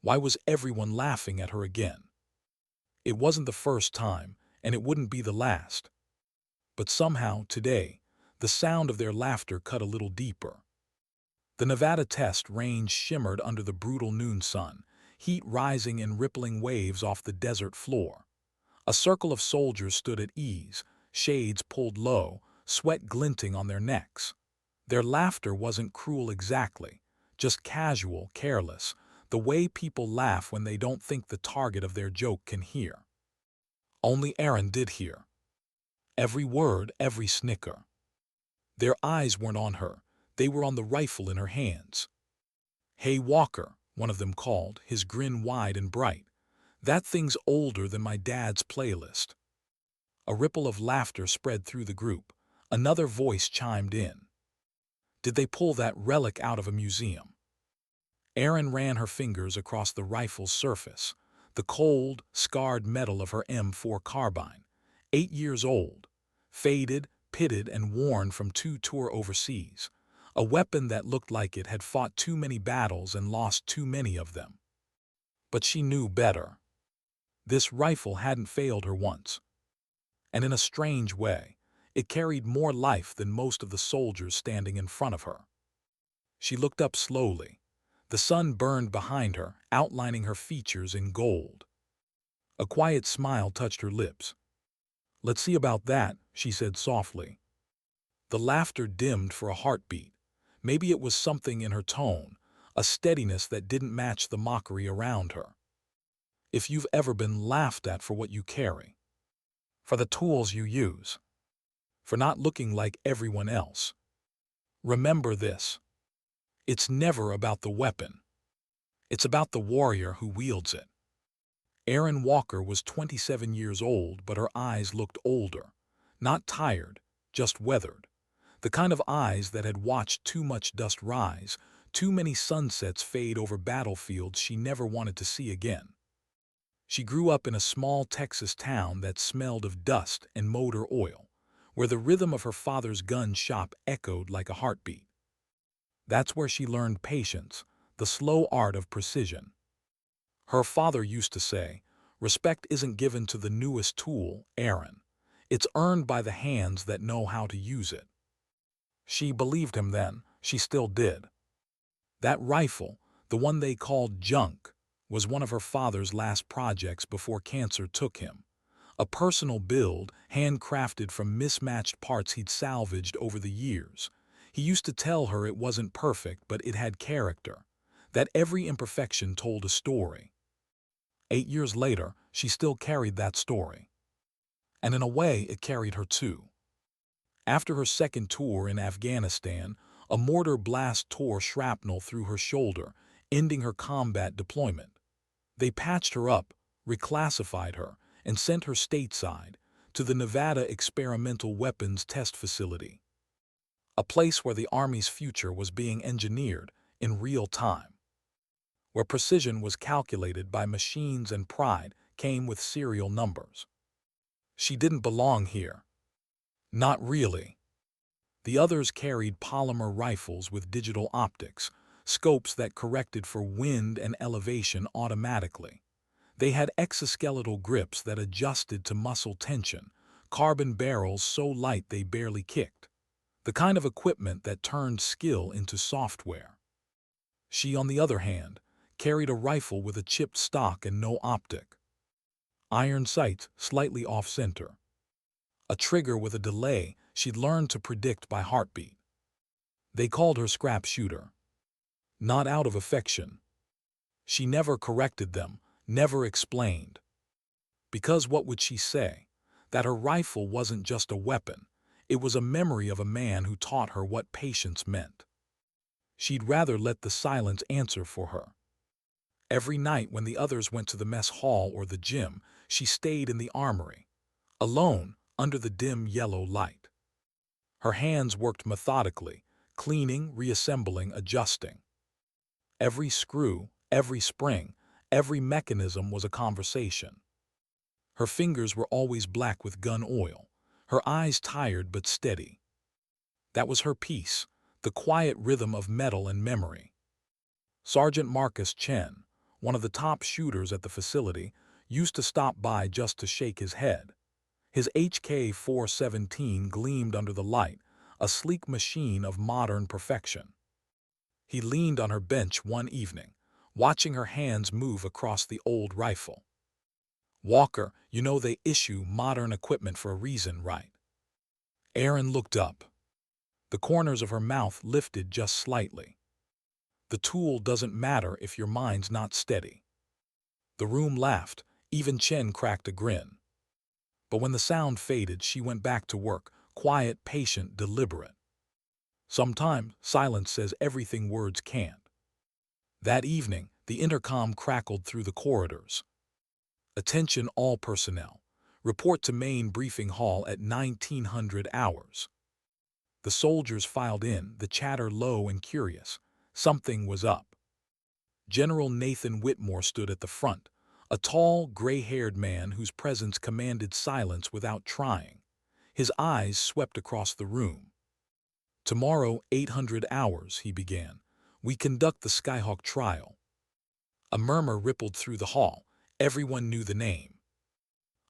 Why was everyone laughing at her again? It wasn't the first time, and it wouldn't be the last. But somehow, today, the sound of their laughter cut a little deeper. The Nevada test range shimmered under the brutal noon sun, heat rising in rippling waves off the desert floor. A circle of soldiers stood at ease, shades pulled low, sweat glinting on their necks. Their laughter wasn't cruel exactly, just casual, careless, the way people laugh when they don't think the target of their joke can hear. Only Aaron did hear. Every word, every snicker. Their eyes weren't on her, they were on the rifle in her hands. "Hey, Walker," one of them called, his grin wide and bright. "That thing's older than my dad's playlist." A ripple of laughter spread through the group. Another voice chimed in. Did they pull that relic out of a museum? Erin ran her fingers across the rifle's surface, the cold, scarred metal of her M4 carbine, 8 years old, faded, pitted, and worn from 2 tours overseas, a weapon that looked like it had fought too many battles and lost too many of them. But she knew better. This rifle hadn't failed her once. And in a strange way, it carried more life than most of the soldiers standing in front of her. She looked up slowly. The sun burned behind her, outlining her features in gold. A quiet smile touched her lips. "Let's see about that," she said softly. The laughter dimmed for a heartbeat. Maybe it was something in her tone, a steadiness that didn't match the mockery around her. "If you've ever been laughed at for what you carry, for the tools you use, for not looking like everyone else, remember this. It's never about the weapon. It's about the warrior who wields it." Erin Walker was 27 years old, but her eyes looked older. Not tired, just weathered. The kind of eyes that had watched too much dust rise, too many sunsets fade over battlefields she never wanted to see again. She grew up in a small Texas town that smelled of dust and motor oil, where the rhythm of her father's gun shop echoed like a heartbeat. That's where she learned patience, the slow art of precision. Her father used to say, "Respect isn't given to the newest tool, Aaron. It's earned by the hands that know how to use it." She believed him then, she still did. That rifle, the one they called junk, was one of her father's last projects before cancer took him. A personal build, handcrafted from mismatched parts he'd salvaged over the years. He used to tell her it wasn't perfect, but it had character, that every imperfection told a story. 8 years later, she still carried that story. And in a way, it carried her too. After her second tour in Afghanistan, a mortar blast tore shrapnel through her shoulder, ending her combat deployment. They patched her up, reclassified her, and sent her stateside, to the Nevada Experimental Weapons Test Facility, a place where the Army's future was being engineered in real time, where precision was calculated by machines and pride came with serial numbers. She didn't belong here. Not really. The others carried polymer rifles with digital optics, scopes that corrected for wind and elevation automatically. They had exoskeletal grips that adjusted to muscle tension, carbon barrels so light they barely kicked. The kind of equipment that turned skill into software. She, on the other hand, carried a rifle with a chipped stock and no optic. Iron sights slightly off-center. A trigger with a delay she'd learned to predict by heartbeat. They called her scrap shooter. Not out of affection. She never corrected them, never explained. Because what would she say? That her rifle wasn't just a weapon. It was a memory of a man who taught her what patience meant. She'd rather let the silence answer for her. Every night when the others went to the mess hall or the gym, she stayed in the armory, alone under the dim yellow light. Her hands worked methodically, cleaning, reassembling, adjusting. Every screw, every spring, every mechanism was a conversation. Her fingers were always black with gun oil, her eyes tired but steady. That was her peace, the quiet rhythm of metal and memory. Sergeant Marcus Chen, one of the top shooters at the facility, used to stop by just to shake his head. His HK-417 gleamed under the light, a sleek machine of modern perfection. He leaned on her bench one evening, watching her hands move across the old rifle. "Walker, you know they issue modern equipment for a reason, right?" Erin looked up. The corners of her mouth lifted just slightly. "The tool doesn't matter if your mind's not steady." The room laughed, even Chen cracked a grin. But when the sound faded, she went back to work, quiet, patient, deliberate. Sometimes silence says everything words can't. That evening, the intercom crackled through the corridors. "Attention all personnel. Report to main briefing hall at 1900 hours." The soldiers filed in, the chatter low and curious. Something was up. General Nathan Whitmore stood at the front, a tall, gray-haired man whose presence commanded silence without trying. His eyes swept across the room. "Tomorrow, 800 hours," he began. "We conduct the Skyhawk trial." A murmur rippled through the hall. Everyone knew the name.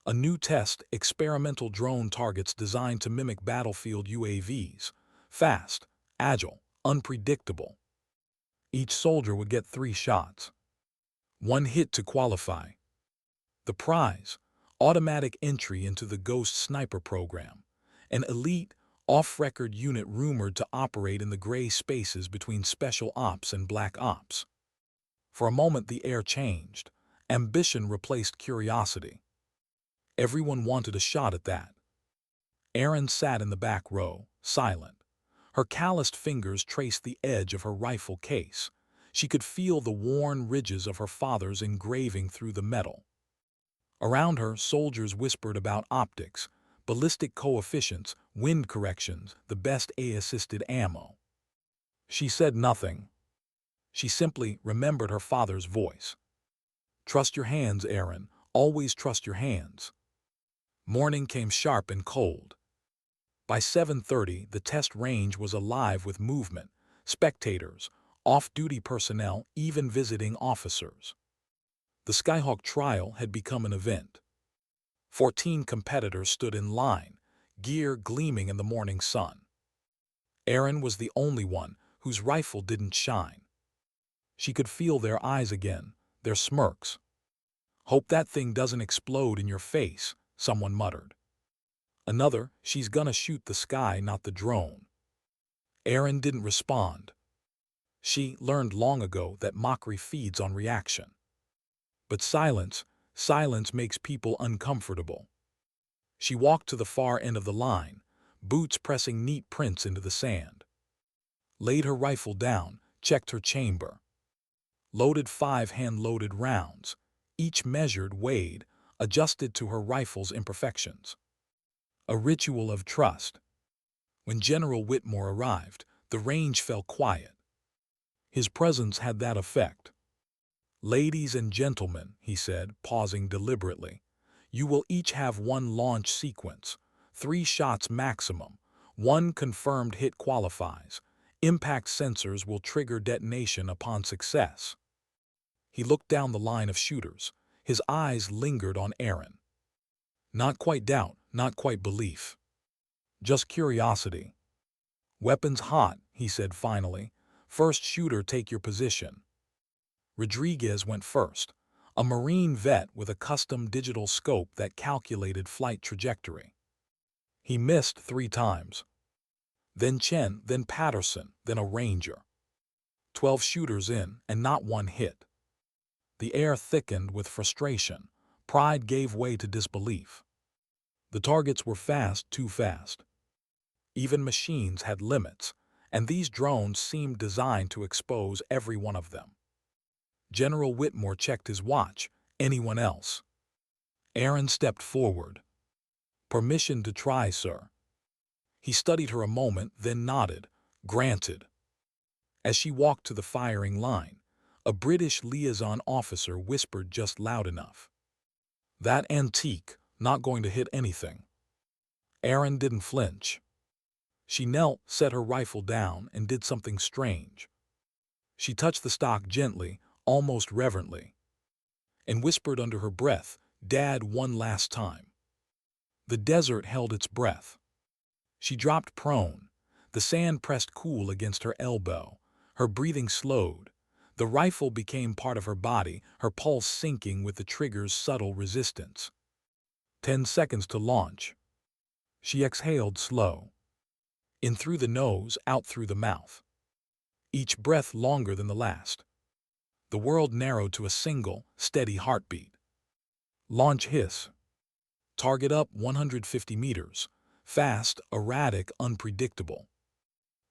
A new test, experimental drone targets designed to mimic battlefield UAVs. Fast, agile, unpredictable. Each soldier would get 3 shots. 1 hit to qualify. The prize, automatic entry into the Ghost Sniper program, an elite, off-record unit rumored to operate in the gray spaces between Special Ops and Black Ops. For a moment the air changed. Ambition replaced curiosity. Everyone wanted a shot at that. Erin sat in the back row, silent. Her calloused fingers traced the edge of her rifle case. She could feel the worn ridges of her father's engraving through the metal. Around her, soldiers whispered about optics, ballistic coefficients, wind corrections, the best AI-assisted ammo. She said nothing. She simply remembered her father's voice. "Trust your hands, Erin. Always trust your hands." Morning came sharp and cold. By 7:30, the test range was alive with movement, spectators, off-duty personnel, even visiting officers. The Skyhawk trial had become an event. 14 competitors stood in line, gear gleaming in the morning sun. Erin was the only one whose rifle didn't shine. She could feel their eyes again, their smirks. "Hope that thing doesn't explode in your face," someone muttered. Another, "She's gonna shoot the sky, not the drone." Erin didn't respond. She learned long ago that mockery feeds on reaction. But silence makes people uncomfortable. She walked to the far end of the line, boots pressing neat prints into the sand. Laid her rifle down, checked her chamber. Loaded 5 hand-loaded rounds, each measured, weighed, adjusted to her rifle's imperfections. A ritual of trust. When General Whitmore arrived, the range fell quiet. His presence had that effect. "Ladies and gentlemen," he said, pausing deliberately, "you will each have 1 launch sequence, 3 shots maximum, 1 confirmed hit qualifies. Impact sensors will trigger detonation upon success." He looked down the line of shooters. His eyes lingered on Erin. Not quite doubt, not quite belief. Just curiosity. "Weapons hot," he said finally. "First shooter, take your position." Rodriguez went first, a Marine vet with a custom digital scope that calculated flight trajectory. He missed 3 times. Then Chen, then Patterson, then a Ranger. 12 shooters in, and not 1 hit. The air thickened with frustration. Pride gave way to disbelief. The targets were fast, too fast. Even machines had limits, and these drones seemed designed to expose every one of them. General Whitmore checked his watch. Anyone else? Erin stepped forward. "Permission to try, sir." He studied her a moment, then nodded. "Granted." As she walked to the firing line, a British liaison officer whispered just loud enough. "That antique, not going to hit anything." Erin didn't flinch. She knelt, set her rifle down, and did something strange. She touched the stock gently, almost reverently. and whispered under her breath, "Dad, one last time." The desert held its breath. She dropped prone. The sand pressed cool against her elbow. Her breathing slowed. The rifle became part of her body, her pulse sinking with the trigger's subtle resistance. 10 seconds to launch. She exhaled slow. In through the nose, out through the mouth. Each breath longer than the last. The world narrowed to a single, steady heartbeat. Launch hiss. Target up 150 meters. Fast, erratic, unpredictable.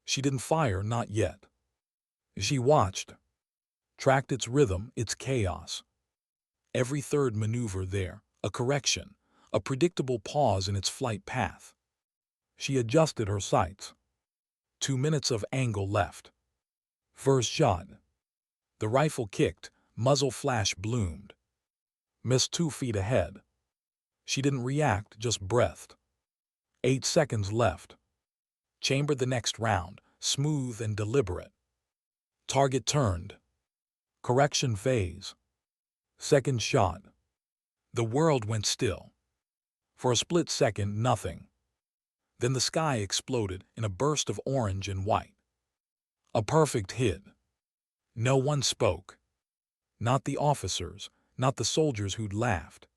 She didn't fire, not yet. She watched. Tracked its rhythm, its chaos. Every third maneuver there, a correction, a predictable pause in its flight path. She adjusted her sights. 2 minutes of angle left. First shot. The rifle kicked, muzzle flash bloomed. Missed 2 feet ahead. She didn't react, just breathed. 8 seconds left. Chambered the next round, smooth and deliberate. Target turned. Correction phase. Second shot. The world went still. For a split second, nothing. Then the sky exploded in a burst of orange and white. A perfect hit. No one spoke. Not the officers, not the soldiers who'd laughed.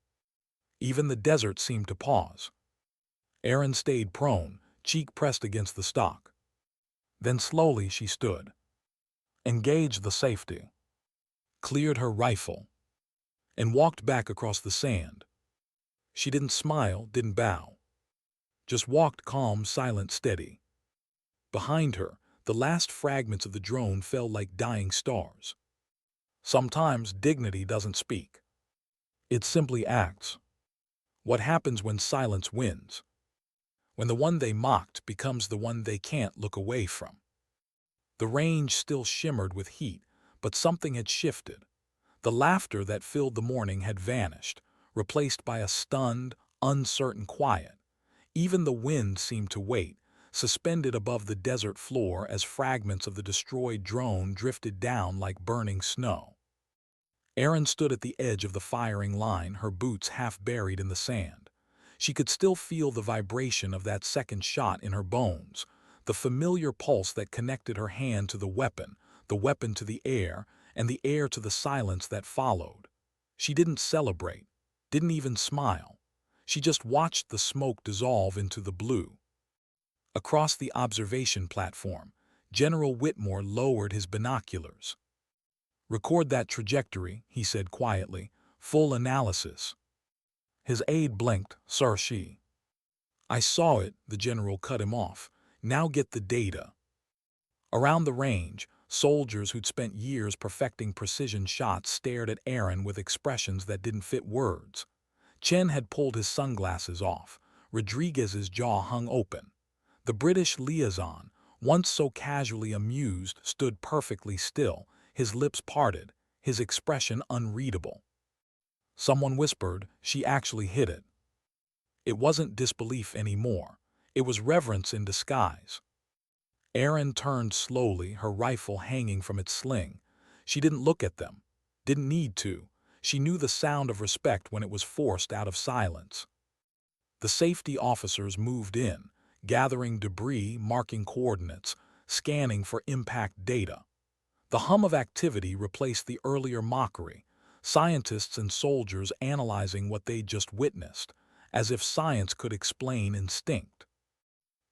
Even the desert seemed to pause. Erin stayed prone, cheek pressed against the stock. Then slowly she stood. Engaged the safety. Cleared her rifle. And walked back across the sand. She didn't smile, didn't bow. Just walked calm, silent, steady. Behind her, the last fragments of the drone fell like dying stars. Sometimes dignity doesn't speak. It simply acts. What happens when silence wins? When the one they mocked becomes the one they can't look away from. The range still shimmered with heat, but something had shifted. The laughter that filled the morning had vanished, replaced by a stunned, uncertain quiet. Even the wind seemed to wait, suspended above the desert floor as fragments of the destroyed drone drifted down like burning snow. Erin stood at the edge of the firing line, her boots half buried in the sand. She could still feel the vibration of that second shot in her bones, the familiar pulse that connected her hand to the weapon to the air, and the air to the silence that followed. She didn't celebrate, didn't even smile. She just watched the smoke dissolve into the blue. Across the observation platform, General Whitmore lowered his binoculars. "Record that trajectory," he said quietly. "Full analysis." His aide blinked. "Sir, she." "I saw it," the general cut him off. "Now get the data." Around the range, soldiers who'd spent years perfecting precision shots stared at Erin with expressions that didn't fit words. Chen had pulled his sunglasses off. Rodriguez's jaw hung open. The British liaison, once so casually amused, stood perfectly still, his lips parted, his expression unreadable. Someone whispered, "She actually hit it." It wasn't disbelief anymore. It was reverence in disguise. Erin turned slowly, her rifle hanging from its sling. She didn't look at them. Didn't need to. She knew the sound of respect when it was forced out of silence. The safety officers moved in, gathering debris, marking coordinates, scanning for impact data. The hum of activity replaced the earlier mockery, scientists and soldiers analyzing what they'd just witnessed, as if science could explain instinct.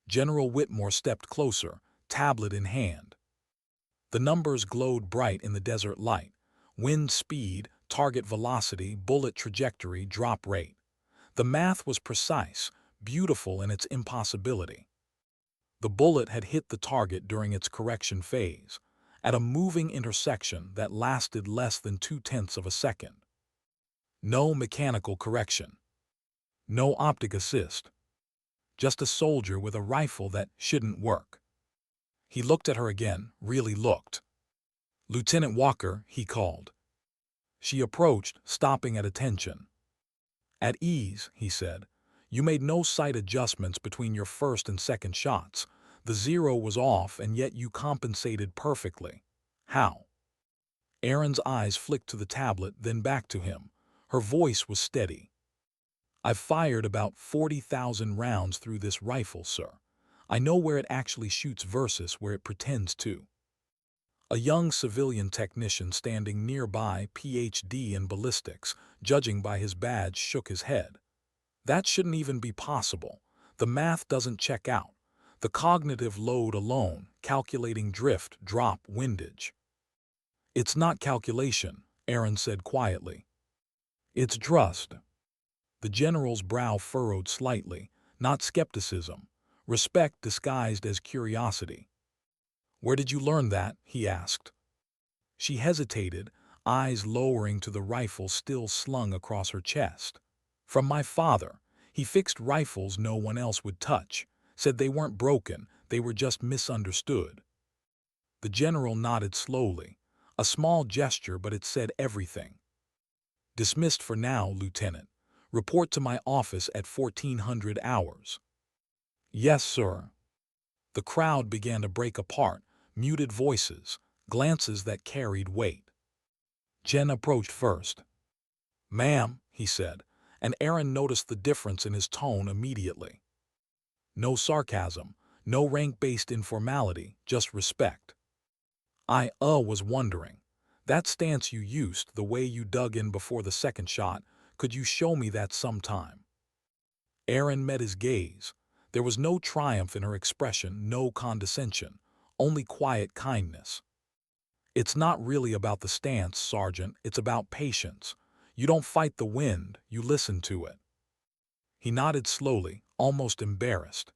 General Whitmore stepped closer, tablet in hand. The numbers glowed bright in the desert light. Wind speed, target velocity, bullet trajectory, drop rate. The math was precise, beautiful in its impossibility. The bullet had hit the target during its correction phase, at a moving intersection that lasted less than 0.2 of a second. No mechanical correction. No optic assist. Just a soldier with a rifle that shouldn't work. He looked at her again, really looked. "Lieutenant Walker," he called. She approached, stopping at attention. "At ease," he said. "You made no sight adjustments between your first and second shots. The zero was off, and yet you compensated perfectly. How?" Erin's eyes flicked to the tablet, then back to him. Her voice was steady. "I've fired about 40,000 rounds through this rifle, sir. I know where it actually shoots versus where it pretends to." A young civilian technician standing nearby, PhD in ballistics, judging by his badge, shook his head. "That shouldn't even be possible. The math doesn't check out. The cognitive load alone, calculating drift, drop, windage." "It's not calculation," Aaron said quietly. "It's trust." The general's brow furrowed slightly, not skepticism, respect disguised as curiosity. "Where did you learn that?" he asked. She hesitated, eyes lowering to the rifle still slung across her chest. "From my father. He fixed rifles no one else would touch, said they weren't broken, they were just misunderstood." The general nodded slowly, a small gesture, but it said everything. "Dismissed for now, Lieutenant. Report to my office at 1400 hours." "Yes, sir." The crowd began to break apart, muted voices, glances that carried weight. Jen approached first. "Ma'am," he said, and Aaron noticed the difference in his tone immediately. No sarcasm, no rank-based informality, just respect. "I was wondering. That stance you used, the way you dug in before the second shot, could you show me that sometime?" Aaron met his gaze. There was no triumph in her expression, no condescension, only quiet kindness. "It's not really about the stance, Sergeant, it's about patience. You don't fight the wind, you listen to it." He nodded slowly, almost embarrassed.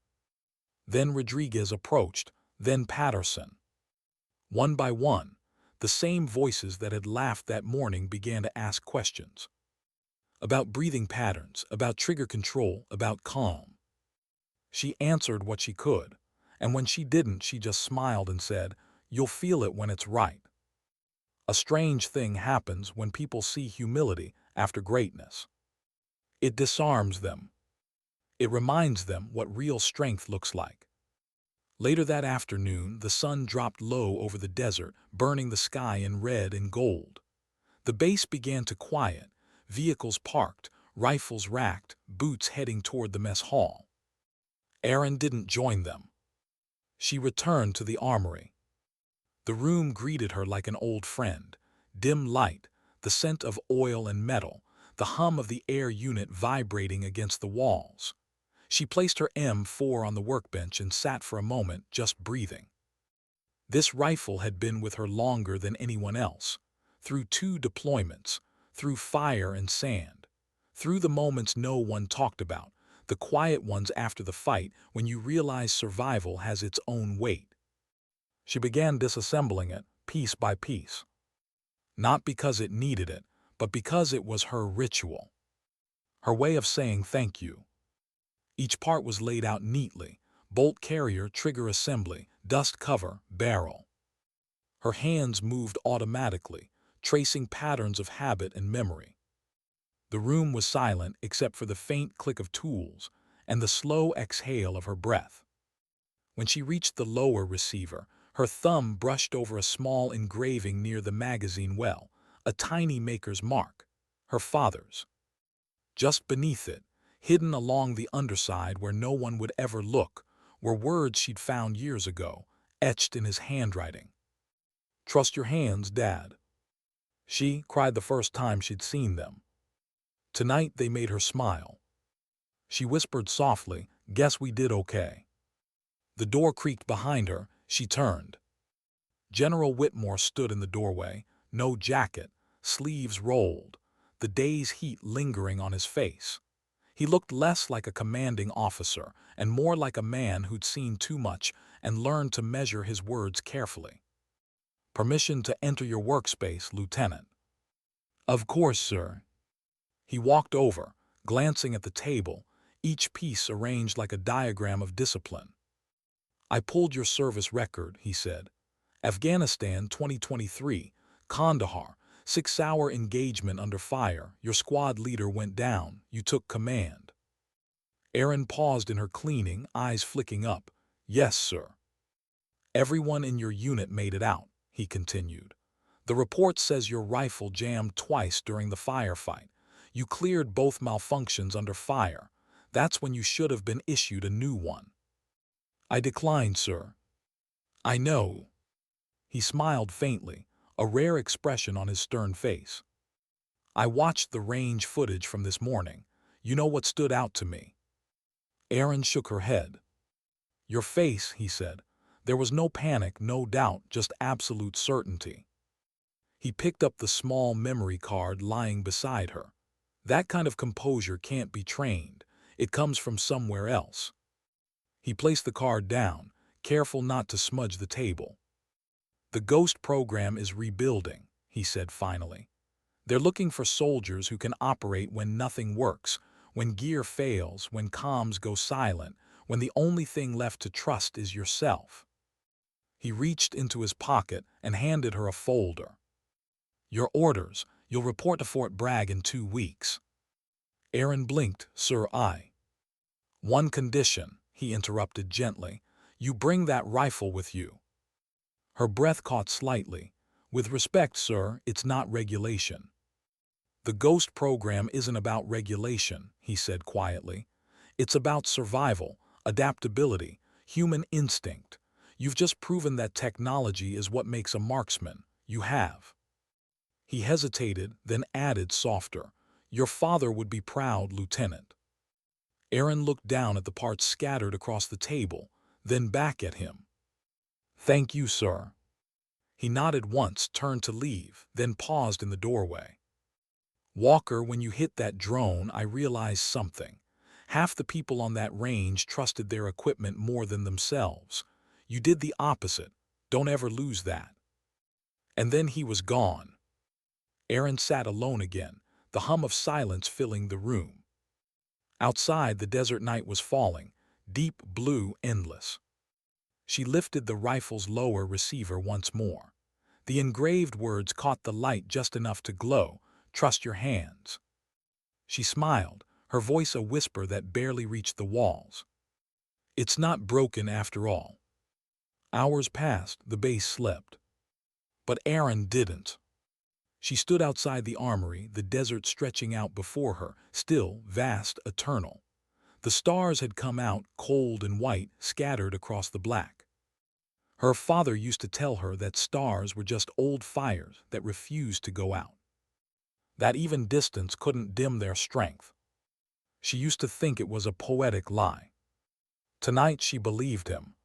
Then Rodriguez approached, then Patterson. One by one, the same voices that had laughed that morning began to ask questions. About breathing patterns, about trigger control, about calm. She answered what she could, and when she didn't, she just smiled and said, "You'll feel it when it's right." A strange thing happens when people see humility after greatness. It disarms them. It reminds them what real strength looks like. Later that afternoon, the sun dropped low over the desert, burning the sky in red and gold. The base began to quiet, vehicles parked, rifles racked, boots heading toward the mess hall. Aaron didn't join them. She returned to the armory. The room greeted her like an old friend. Dim light, the scent of oil and metal, the hum of the air unit vibrating against the walls. She placed her M4 on the workbench and sat for a moment, just breathing. This rifle had been with her longer than anyone else, through 2 deployments, through fire and sand, through the moments no one talked about, the quiet ones after the fight when you realize survival has its own weight. She began disassembling it, piece by piece. Not because it needed it, but because it was her ritual. Her way of saying thank you. Each part was laid out neatly: bolt carrier, trigger assembly, dust cover, barrel. Her hands moved automatically, tracing patterns of habit and memory. The room was silent except for the faint click of tools and the slow exhale of her breath. When she reached the lower receiver, her thumb brushed over a small engraving near the magazine well, a tiny maker's mark, her father's. Just beneath it, hidden along the underside where no one would ever look, were words she'd found years ago, etched in his handwriting. "Trust your hands, Dad." She cried the first time she'd seen them. Tonight they made her smile. She whispered softly, "Guess we did okay." The door creaked behind her. She turned. General Whitmore stood in the doorway, no jacket, sleeves rolled, the day's heat lingering on his face. He looked less like a commanding officer and more like a man who'd seen too much and learned to measure his words carefully. "Permission to enter your workspace, Lieutenant." "Of course, sir." He walked over, glancing at the table, each piece arranged like a diagram of discipline. "I pulled your service record," he said. "Afghanistan 2023, Kandahar, 6-hour engagement under fire. Your squad leader went down. You took command." Aaron paused in her cleaning, eyes flicking up. "Yes, sir." "Everyone in your unit made it out," he continued. "The report says your rifle jammed twice during the firefight. You cleared both malfunctions under fire. That's when you should have been issued a new one. I declined, sir. I know. He smiled faintly, a rare expression on his stern face. I watched the range footage from this morning. You know what stood out to me? Erin shook her head. Your face, he said. There was no panic, no doubt, just absolute certainty. He picked up the small memory card lying beside her. That kind of composure can't be trained. It comes from somewhere else. He placed the card down, careful not to smudge the table. The Ghost program is rebuilding, he said finally. They're looking for soldiers who can operate when nothing works, when gear fails, when comms go silent, when the only thing left to trust is yourself. He reached into his pocket and handed her a folder. Your orders. You'll report to Fort Bragg in 2 weeks. Erin blinked, Sir, I. One condition, he interrupted gently. You bring that rifle with you. Her breath caught slightly. With respect, sir, it's not regulation. The Ghost program isn't about regulation, he said quietly. It's about survival, adaptability, human instinct. You've just proven that technology is what makes a marksman. You have. He hesitated, then added softer. Your father would be proud, Lieutenant. Erin looked down at the parts scattered across the table, then back at him. Thank you, sir. He nodded once, turned to leave, then paused in the doorway. Walker, when you hit that drone, I realized something. Half the people on that range trusted their equipment more than themselves. You did the opposite. Don't ever lose that. And then he was gone. Erin sat alone again, the hum of silence filling the room. Outside, the desert night was falling, deep blue, endless. She lifted the rifle's lower receiver once more. The engraved words caught the light just enough to glow. Trust your hands. She smiled, her voice a whisper that barely reached the walls. It's not broken after all. Hours passed, the base slept. But Erin didn't. She stood outside the armory, the desert stretching out before her, still, vast, eternal. The stars had come out, cold and white, scattered across the black. Her father used to tell her that stars were just old fires that refused to go out. That even distance couldn't dim their strength. She used to think it was a poetic lie. Tonight she believed him.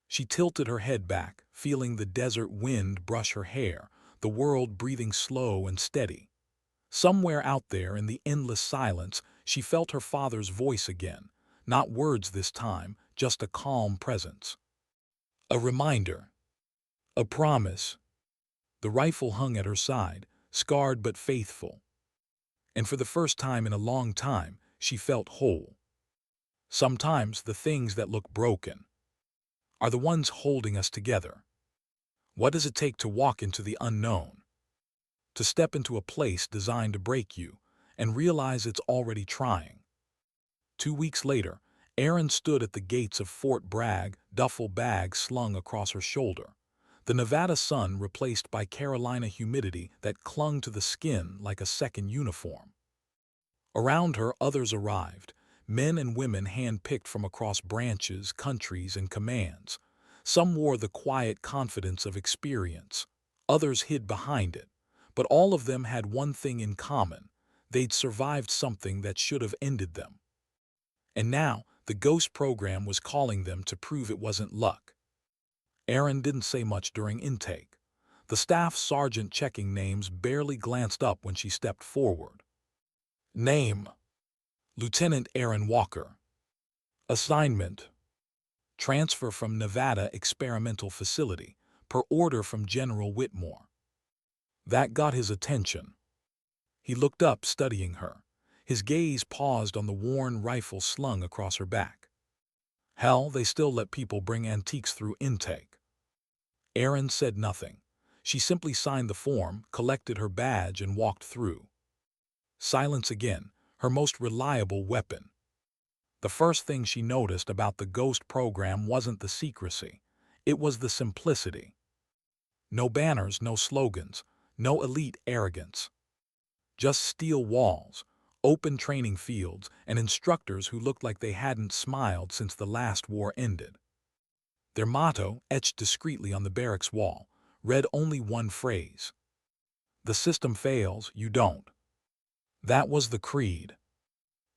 She tilted her head back, feeling the desert wind brush her hair, the world breathing slow and steady. Somewhere out there in the endless silence, she felt her father's voice again, not words this time, just a calm presence. A reminder. A promise. The rifle hung at her side, scarred but faithful. And for the first time in a long time, she felt whole. Sometimes the things that look broken are the ones holding us together. What does it take to walk into the unknown? To step into a place designed to break you and realize it's already trying. 2 weeks later, Erin stood at the gates of Fort Bragg, duffel bag slung across her shoulder. The Nevada sun replaced by Carolina humidity that clung to the skin like a second uniform. Around her, others arrived, men and women hand-picked from across branches, countries, and commands. Some wore the quiet confidence of experience. Others hid behind it. But all of them had one thing in common. They'd survived something that should have ended them. And now, the Ghost program was calling them to prove it wasn't luck. Erin didn't say much during intake. The staff sergeant checking names barely glanced up when she stepped forward. Name: Lieutenant Erin Walker. Assignment: transfer from Nevada Experimental Facility, per order from General Whitmore. That got his attention. He looked up, studying her. His gaze paused on the worn rifle slung across her back. Hell, they still let people bring antiques through intake. Erin said nothing. She simply signed the form, collected her badge, and walked through. Silence again, her most reliable weapon. The first thing she noticed about the Ghost program wasn't the secrecy. It was the simplicity. No banners, no slogans, no elite arrogance. Just steel walls, open training fields, and instructors who looked like they hadn't smiled since the last war ended. Their motto, etched discreetly on the barracks wall, read only one phrase: "The system fails, you don't." That was the creed.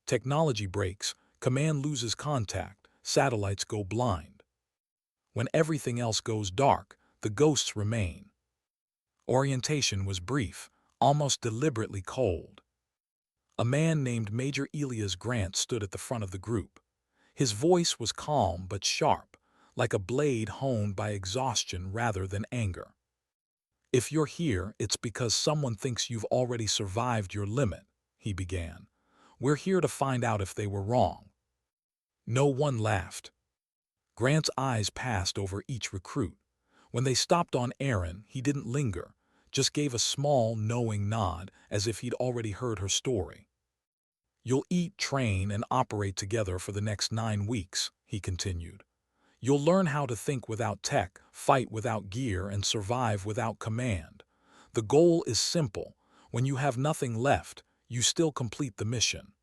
Technology breaks, command loses contact, satellites go blind. When everything else goes dark, the ghosts remain. Orientation was brief, almost deliberately cold. A man named Major Elias Grant stood at the front of the group. His voice was calm but sharp, like a blade honed by exhaustion rather than anger. "If you're here, it's because someone thinks you've already survived your limit," he began. "We're here to find out if they were wrong." No one laughed. Grant's eyes passed over each recruit. When they stopped on Aaron, he didn't linger, just gave a small, knowing nod as if he'd already heard her story. "You'll eat, train, and operate together for the next 9 weeks," he continued. "You'll learn how to think without tech, fight without gear, and survive without command. The goal is simple. When you have nothing left, you still complete the mission."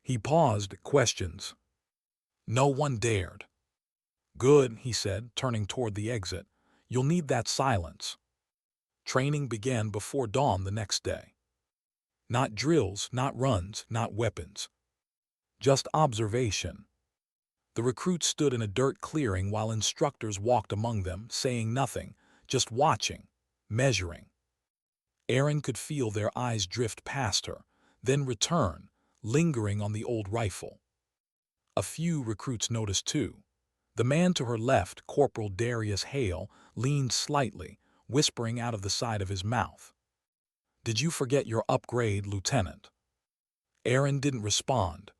He paused. Questions? No one dared. "Good," he said, turning toward the exit. "You'll need that silence." Training began before dawn the next day. Not drills, not runs, not weapons. Just observation. The recruits stood in a dirt clearing while instructors walked among them, saying nothing, just watching, measuring. Aaron could feel their eyes drift past her, then return, lingering on the old rifle. A few recruits noticed too. The man to her left, Corporal Darius Hale, leaned slightly, whispering out of the side of his mouth. "Did you forget your upgrade, Lieutenant?" Aaron didn't respond.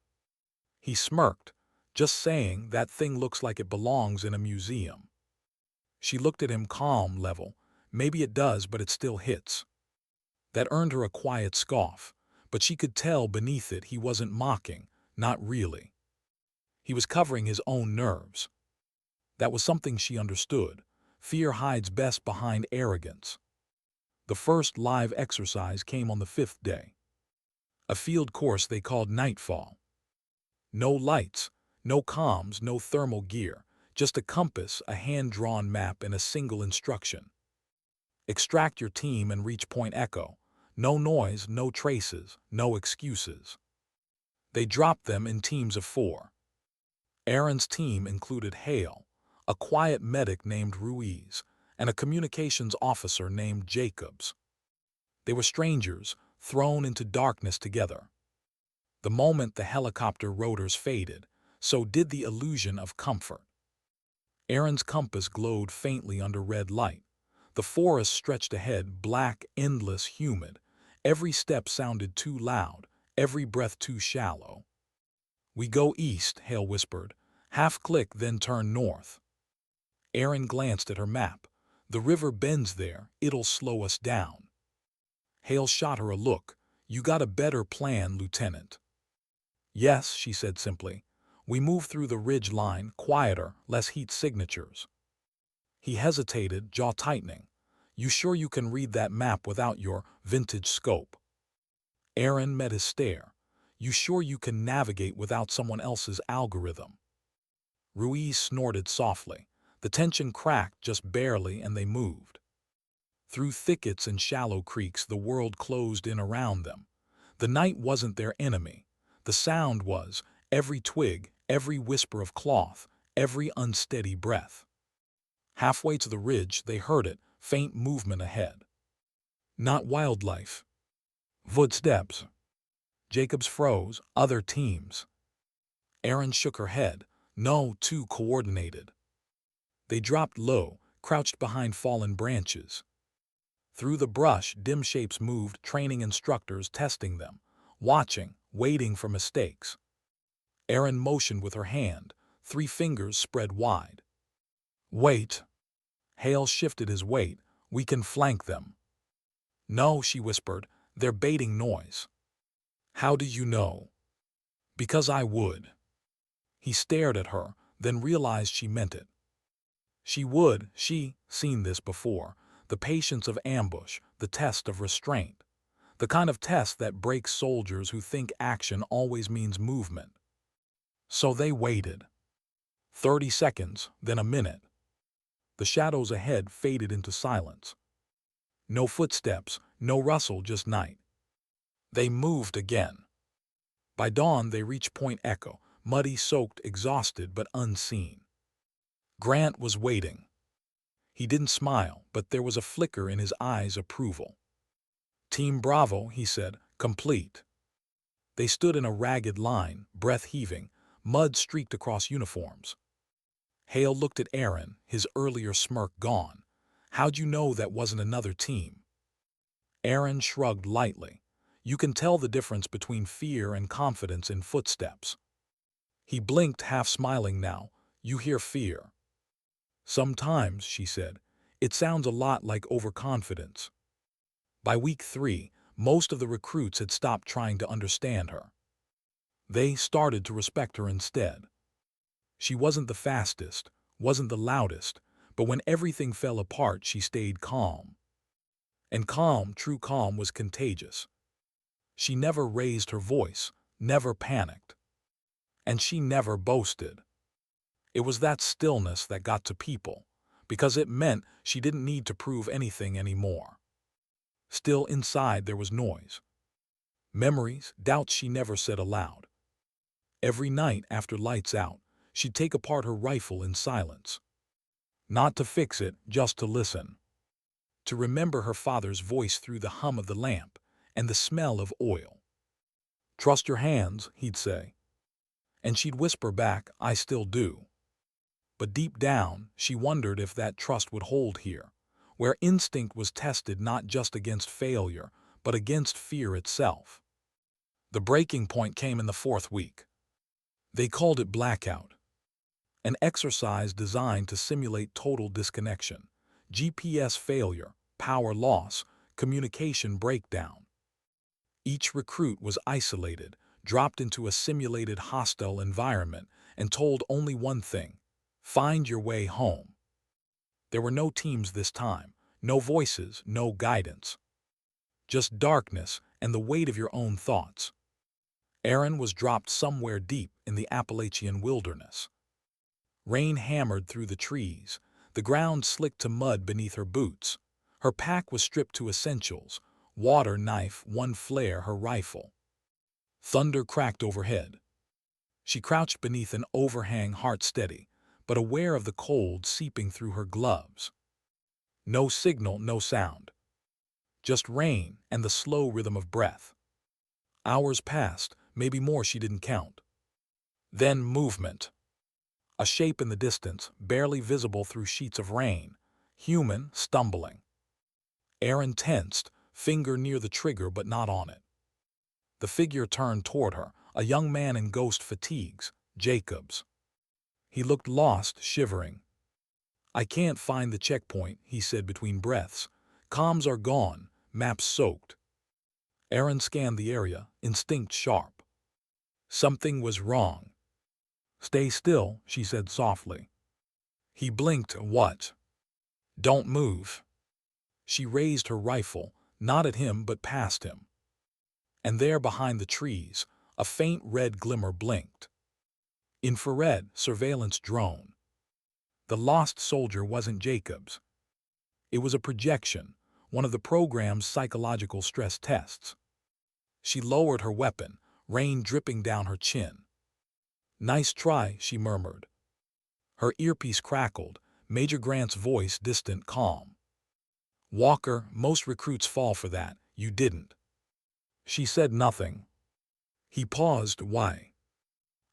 He smirked, just saying, "That thing looks like it belongs in a museum." She looked at him calm, level. "Maybe it does, but it still hits." That earned her a quiet scoff, but she could tell beneath it he wasn't mocking, not really. He was covering his own nerves. That was something she understood. Fear hides best behind arrogance. The first live exercise came on the 5th day. A field course they called Nightfall. No lights, no comms, no thermal gear, just a compass, a hand-drawn map, and a single instruction. Extract your team and reach Point Echo. No noise, no traces, no excuses. They dropped them in teams of 4. Aaron's team included Hale, a quiet medic named Ruiz, and a communications officer named Jacobs. They were strangers, thrown into darkness together. The moment the helicopter rotors faded, so did the illusion of comfort. Aaron's compass glowed faintly under red light. The forest stretched ahead, black, endless, humid. Every step sounded too loud, every breath too shallow. "We go east," Hale whispered. "Half click, then turn north." Aaron glanced at her map. "The river bends there, it'll slow us down." Hale shot her a look. "You got a better plan, Lieutenant?" "Yes," she said simply. "We move through the ridge line, quieter, less heat signatures." He hesitated, jaw tightening. "You sure you can read that map without your vintage scope?" Aaron met his stare. "You sure you can navigate without someone else's algorithm?" Ruiz snorted softly. The tension cracked just barely, and they moved. Through thickets and shallow creeks, the world closed in around them. The night wasn't their enemy. The sound was, every twig, every whisper of cloth, every unsteady breath. Halfway to the ridge, they heard it, faint movement ahead. Not wildlife. Footsteps. Jacobs froze. Other teams. Aaron shook her head. No, too coordinated. They dropped low, crouched behind fallen branches. Through the brush, dim shapes moved, training instructors testing them, watching, waiting for mistakes. Aaron motioned with her hand, 3 fingers spread wide. "Wait." Hale shifted his weight. "We can flank them." "No," she whispered, "they're baiting noise." "How do you know?" "Because I would." He stared at her, then realized she meant it. She would, she, seen this before, the patience of ambush, the test of restraint. The kind of test that breaks soldiers who think action always means movement. So they waited. 30 seconds, then a minute. The shadows ahead faded into silence. No footsteps, no rustle, just night. They moved again. By dawn, they reached Point Echo, muddy, soaked, exhausted, but unseen. Grant was waiting. He didn't smile, but there was a flicker in his eyes' approval. "Team Bravo," he said, "complete." They stood in a ragged line, breath heaving, mud streaked across uniforms. Hale looked at Aaron, his earlier smirk gone. "How'd you know that wasn't another team?" Aaron shrugged lightly. "You can tell the difference between fear and confidence in footsteps." He blinked, half smiling now. "You hear fear." "Sometimes," she said. "It sounds a lot like overconfidence." By week 3, most of the recruits had stopped trying to understand her. They started to respect her instead. She wasn't the fastest, wasn't the loudest, but when everything fell apart, she stayed calm. And calm, true calm, was contagious. She never raised her voice, never panicked. And she never boasted. It was that stillness that got to people, because it meant she didn't need to prove anything anymore. Still inside there was noise. Memories, doubts she never said aloud. Every night after lights out, she'd take apart her rifle in silence. Not to fix it, just to listen. To remember her father's voice through the hum of the lamp and the smell of oil. "Trust your hands," he'd say. And she'd whisper back, "I still do." But deep down, she wondered if that trust would hold here, where instinct was tested not just against failure, but against fear itself. The breaking point came in the 4th week. They called it blackout. An exercise designed to simulate total disconnection, GPS failure, power loss, communication breakdown. Each recruit was isolated, dropped into a simulated hostile environment, and told only one thing: find your way home. There were no teams this time, no voices, no guidance. Just darkness and the weight of your own thoughts. Aaron was dropped somewhere deep in the Appalachian wilderness. Rain hammered through the trees, the ground slicked to mud beneath her boots. Her pack was stripped to essentials: water, knife, one flare, her rifle. Thunder cracked overhead. She crouched beneath an overhang, heart steady, but aware of the cold seeping through her gloves. No signal, no sound. Just rain and the slow rhythm of breath. Hours passed, maybe more she didn't count. Then movement. A shape in the distance, barely visible through sheets of rain. Human, stumbling. Aaron tensed, finger near the trigger but not on it. The figure turned toward her, a young man in ghost fatigues, Jacobs. He looked lost, shivering. "I can't find the checkpoint," he said between breaths. "Comms are gone, maps soaked." Aaron scanned the area, instinct sharp. Something was wrong. "Stay still," she said softly. He blinked. "What?" "Don't move." She raised her rifle, not at him but past him. And there behind the trees, a faint red glimmer blinked. Infrared, surveillance drone. The lost soldier wasn't Jacobs. It was a projection, one of the program's psychological stress tests. She lowered her weapon, rain dripping down her chin. "Nice try," she murmured. Her earpiece crackled, Major Grant's voice distant, calm. "Walker, most recruits fall for that. You didn't." She said nothing. He paused. "Why?"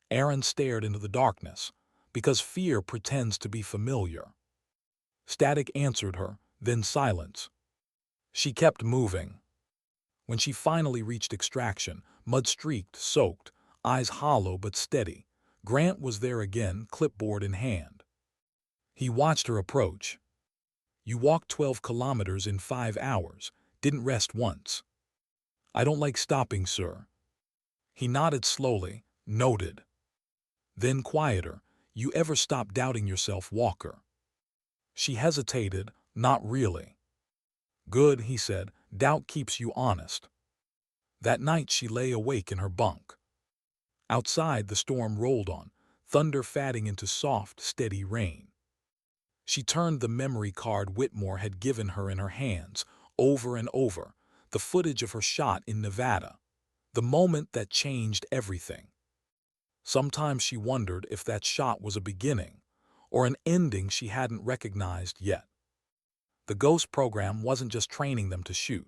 Aaron stared into the darkness. "Because fear pretends to be familiar." Static answered her, then silence. She kept moving. When she finally reached extraction, mud-streaked, soaked, eyes hollow but steady, Grant was there again, clipboard in hand. He watched her approach. "You walked 12 kilometers in 5 hours, didn't rest once." "I don't like stopping, sir." He nodded slowly, noted. Then quieter, "You ever stop doubting yourself, Walker?" She hesitated. "Not really." "Good," he said. "Doubt keeps you honest." That night she lay awake in her bunk. Outside the storm rolled on, thunder fading into soft, steady rain. She turned the memory card Whitmore had given her in her hands, over and over, the footage of her shot in Nevada, the moment that changed everything. Sometimes she wondered if that shot was a beginning, or an ending she hadn't recognized yet. The Ghost program wasn't just training them to shoot.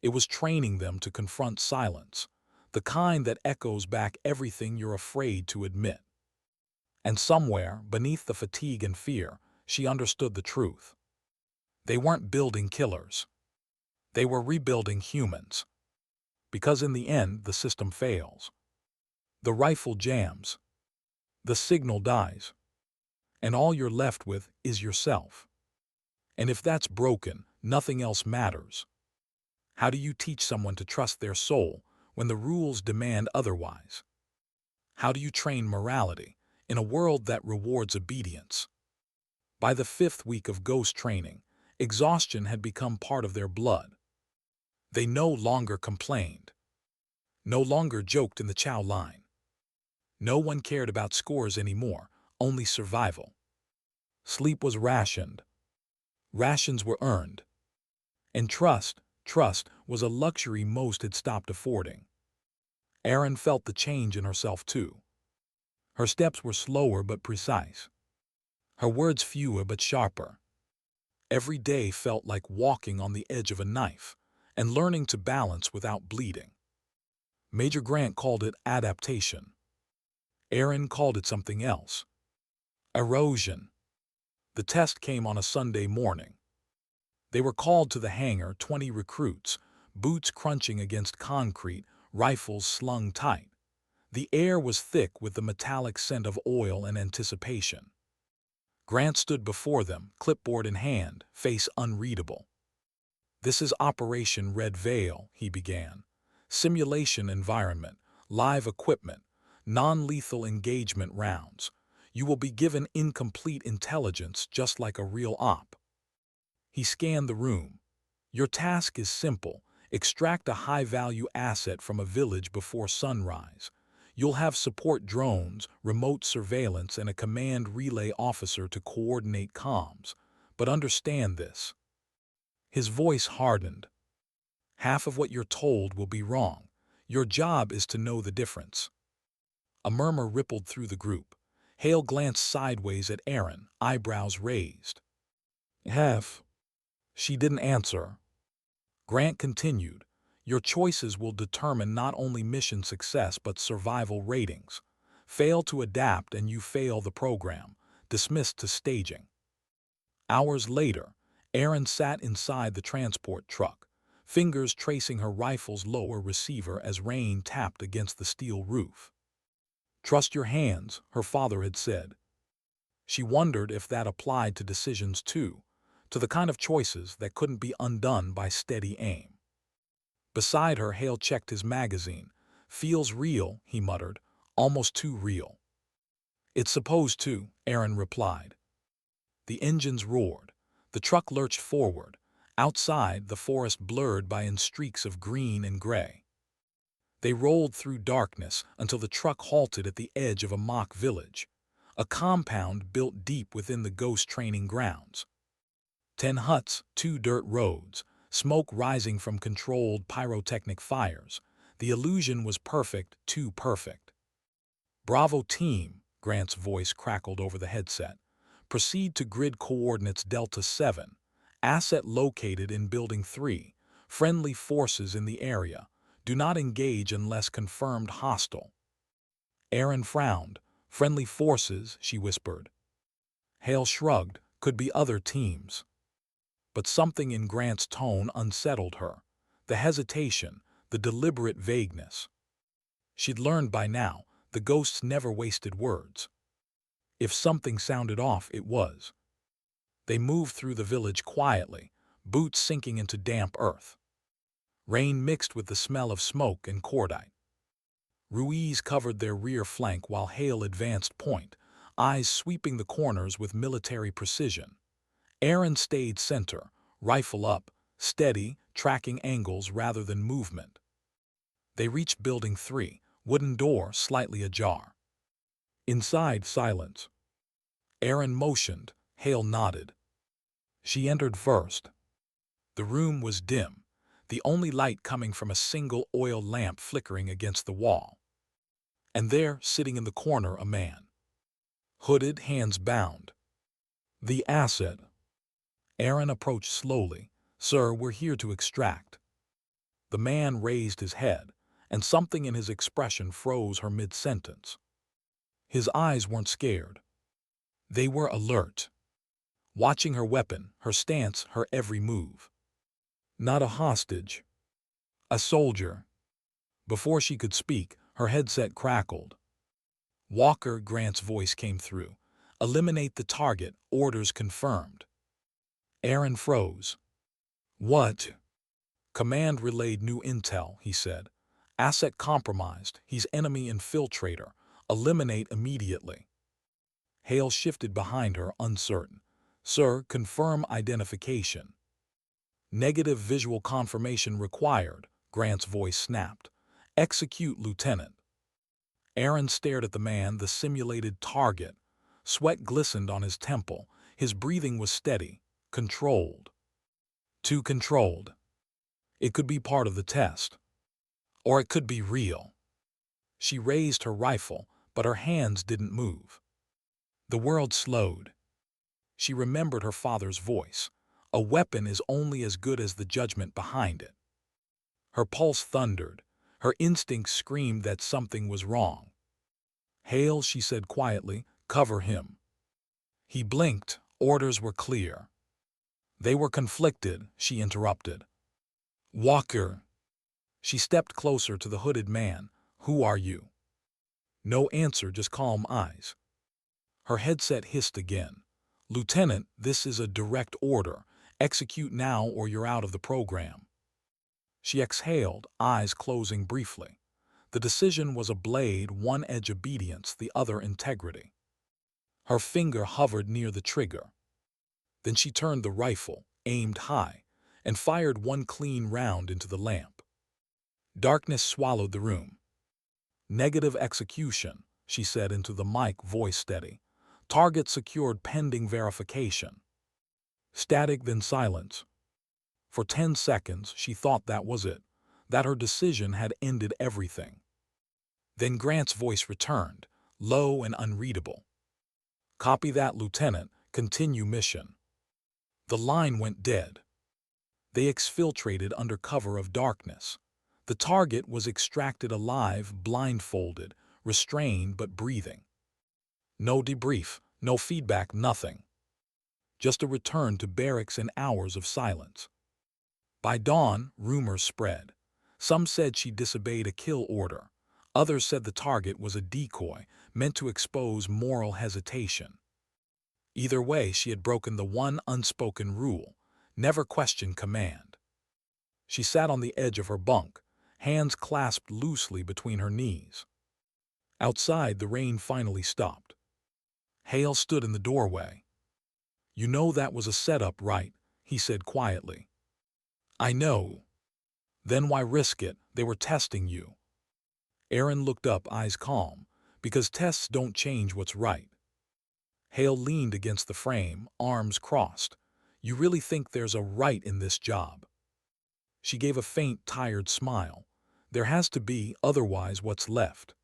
It was training them to confront silence, the kind that echoes back everything you're afraid to admit. And somewhere, beneath the fatigue and fear, she understood the truth. They weren't building killers. They were rebuilding humans. Because in the end, the system fails. The rifle jams. The signal dies. And all you're left with is yourself. And if that's broken, nothing else matters. How do you teach someone to trust their soul when the rules demand otherwise? How do you train morality in a world that rewards obedience? By the 5th week of Ghost training, exhaustion had become part of their blood. They no longer complained, no longer joked in the chow line. No one cared about scores anymore, only survival. Sleep was rationed. Rations were earned. And trust was a luxury most had stopped affording. Erin felt the change in herself too. Her steps were slower but precise. Her words fewer but sharper. Every day felt like walking on the edge of a knife and learning to balance without bleeding. Major Grant called it adaptation. Erin called it something else. Erosion. The test came on a Sunday morning. They were called to the hangar, 20 recruits, boots crunching against concrete, rifles slung tight. The air was thick with the metallic scent of oil and anticipation. Grant stood before them, clipboard in hand, face unreadable. "This is Operation Red Veil," he began. "Simulation environment, live equipment, non-lethal engagement rounds. You will be given incomplete intelligence just like a real op." He scanned the room. "Your task is simple. Extract a high-value asset from a village before sunrise. You'll have support drones, remote surveillance, and a command relay officer to coordinate comms. But understand this." His voice hardened. "Half of what you're told will be wrong. Your job is to know the difference." A murmur rippled through the group. Hale glanced sideways at Erin, eyebrows raised. "Half." She didn't answer. Grant continued, "Your choices will determine not only mission success but survival ratings. Fail to adapt and you fail the program, dismissed to staging." Hours later, Erin sat inside the transport truck, fingers tracing her rifle's lower receiver as rain tapped against the steel roof. "Trust your hands," her father had said. She wondered if that applied to decisions too, to the kind of choices that couldn't be undone by steady aim. Beside her, Hale checked his magazine. "Feels real," he muttered, "almost too real." "It's supposed to," Erin replied. The engines roared. The truck lurched forward. Outside, the forest blurred by in streaks of green and gray. They rolled through darkness until the truck halted at the edge of a mock village, a compound built deep within the Ghost training grounds. 10 huts, 2 dirt roads, smoke rising from controlled pyrotechnic fires. The illusion was perfect, too perfect. "Bravo team," Grant's voice crackled over the headset. "Proceed to grid coordinates Delta 7. Asset located in Building 3. Friendly forces in the area. Do not engage unless confirmed hostile." Erin frowned. "Friendly forces," she whispered. Hale shrugged. "Could be other teams." But something in Grant's tone unsettled her. The hesitation, the deliberate vagueness. She'd learned by now, the Ghosts never wasted words. If something sounded off, it was. They moved through the village quietly, boots sinking into damp earth. Rain mixed with the smell of smoke and cordite. Ruiz covered their rear flank while Hale advanced point, eyes sweeping the corners with military precision. Erin stayed center, rifle up, steady, tracking angles rather than movement. They reached Building 3, wooden door slightly ajar. Inside, silence. Aaron motioned. Hale nodded. She entered first. The room was dim, the only light coming from a single oil lamp flickering against the wall. And there, sitting in the corner, a man. Hooded, hands bound. The asset. Aaron approached slowly. "Sir, we're here to extract." The man raised his head, and something in his expression froze her mid-sentence. His eyes weren't scared. They were alert, watching her weapon, her stance, her every move. Not a hostage. A soldier. Before she could speak, her headset crackled. "Walker," Grant's voice came through. "Eliminate the target. Orders confirmed." Aaron froze. "What?" "Command relayed new intel," he said. "Asset compromised. He's enemy infiltrator. Eliminate immediately." Hale shifted behind her, uncertain. "Sir, confirm identification." "Negative visual confirmation required," Grant's voice snapped. "Execute, Lieutenant." Aaron stared at the man, the simulated target. Sweat glistened on his temple. His breathing was steady, controlled. Too controlled. It could be part of the test. Or it could be real. She raised her rifle, but her hands didn't move. The world slowed. She remembered her father's voice. A weapon is only as good as the judgment behind it. Her pulse thundered. Her instincts screamed that something was wrong. "Hale," she said quietly, "cover him." He blinked. Orders were clear. They were conflicted, she interrupted. "Walker." She stepped closer to the hooded man. "Who are you?" No answer, just calm eyes. Her headset hissed again. "Lieutenant, this is a direct order. Execute now or you're out of the program." She exhaled, eyes closing briefly. The decision was a blade, one edge obedience, the other integrity. Her finger hovered near the trigger. Then she turned the rifle, aimed high, and fired one clean round into the lamp. Darkness swallowed the room. "Negative execution," she said into the mic, voice steady. "Target secured pending verification." Static, then silence. For 10 seconds, she thought that was it, that her decision had ended everything. Then Grant's voice returned, low and unreadable. "Copy that, Lieutenant. Continue mission." The line went dead. They exfiltrated under cover of darkness. The target was extracted alive, blindfolded, restrained but breathing. No debrief, no feedback, nothing. Just a return to barracks and hours of silence. By dawn, rumors spread. Some said she disobeyed a kill order. Others said the target was a decoy, meant to expose moral hesitation. Either way, she had broken the one unspoken rule: never question command. She sat on the edge of her bunk, hands clasped loosely between her knees. Outside, the rain finally stopped. Hale stood in the doorway. "You know that was a setup, right?" he said quietly. "I know." "Then why risk it? They were testing you." Aaron looked up, eyes calm. "Because tests don't change what's right." Hale leaned against the frame, arms crossed. "You really think there's a right in this job?" She gave a faint, tired smile. "There has to be, otherwise what's left?"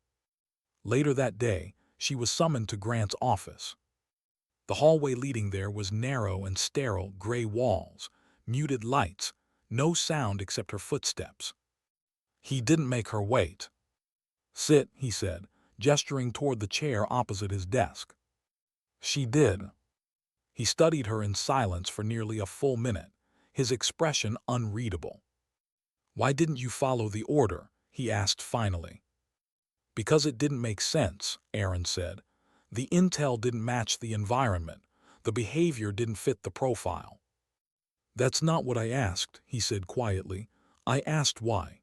Later that day, she was summoned to Grant's office. The hallway leading there was narrow and sterile, gray walls, muted lights, no sound except her footsteps. He didn't make her wait. "Sit," he said, gesturing toward the chair opposite his desk. She did. He studied her in silence for nearly a full minute, his expression unreadable. "Why didn't you follow the order?" he asked finally. "Because it didn't make sense," Aaron said. "The intel didn't match the environment. The behavior didn't fit the profile." "That's not what I asked," he said quietly. "I asked why."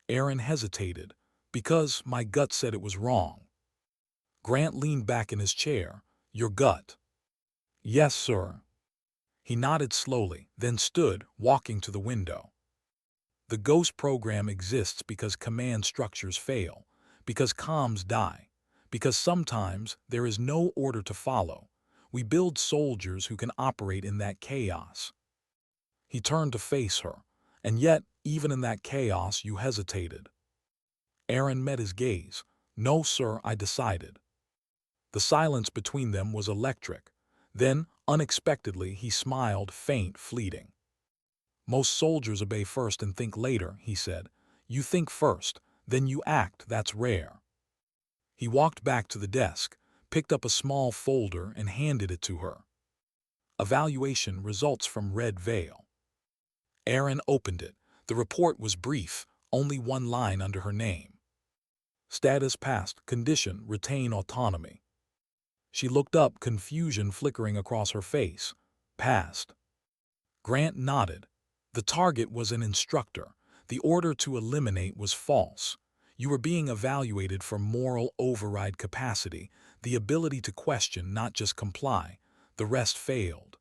Aaron hesitated. "Because my gut said it was wrong." Grant leaned back in his chair. "Your gut?" "Yes, sir." He nodded slowly, then stood, walking to the window. The ghost program exists because command structures fail, because comms die, because sometimes there is no order to follow. We build soldiers who can operate in that chaos. He turned to face her, and yet, even in that chaos, you hesitated. Aaron met his gaze. "No, sir," I decided. The silence between them was electric. Then, unexpectedly, he smiled, faint, fleeting. "Most soldiers obey first and think later," he said. "You think first, then you act. That's rare." He walked back to the desk, picked up a small folder and handed it to her. "Evaluation results from Red Veil." Erin opened it. The report was brief, only one line under her name. "Status passed. Condition, retain autonomy." She looked up, confusion flickering across her face. "Passed." Grant nodded. The target was an instructor. The order to eliminate was false. You were being evaluated for moral override capacity, the ability to question, not just comply. The rest failed.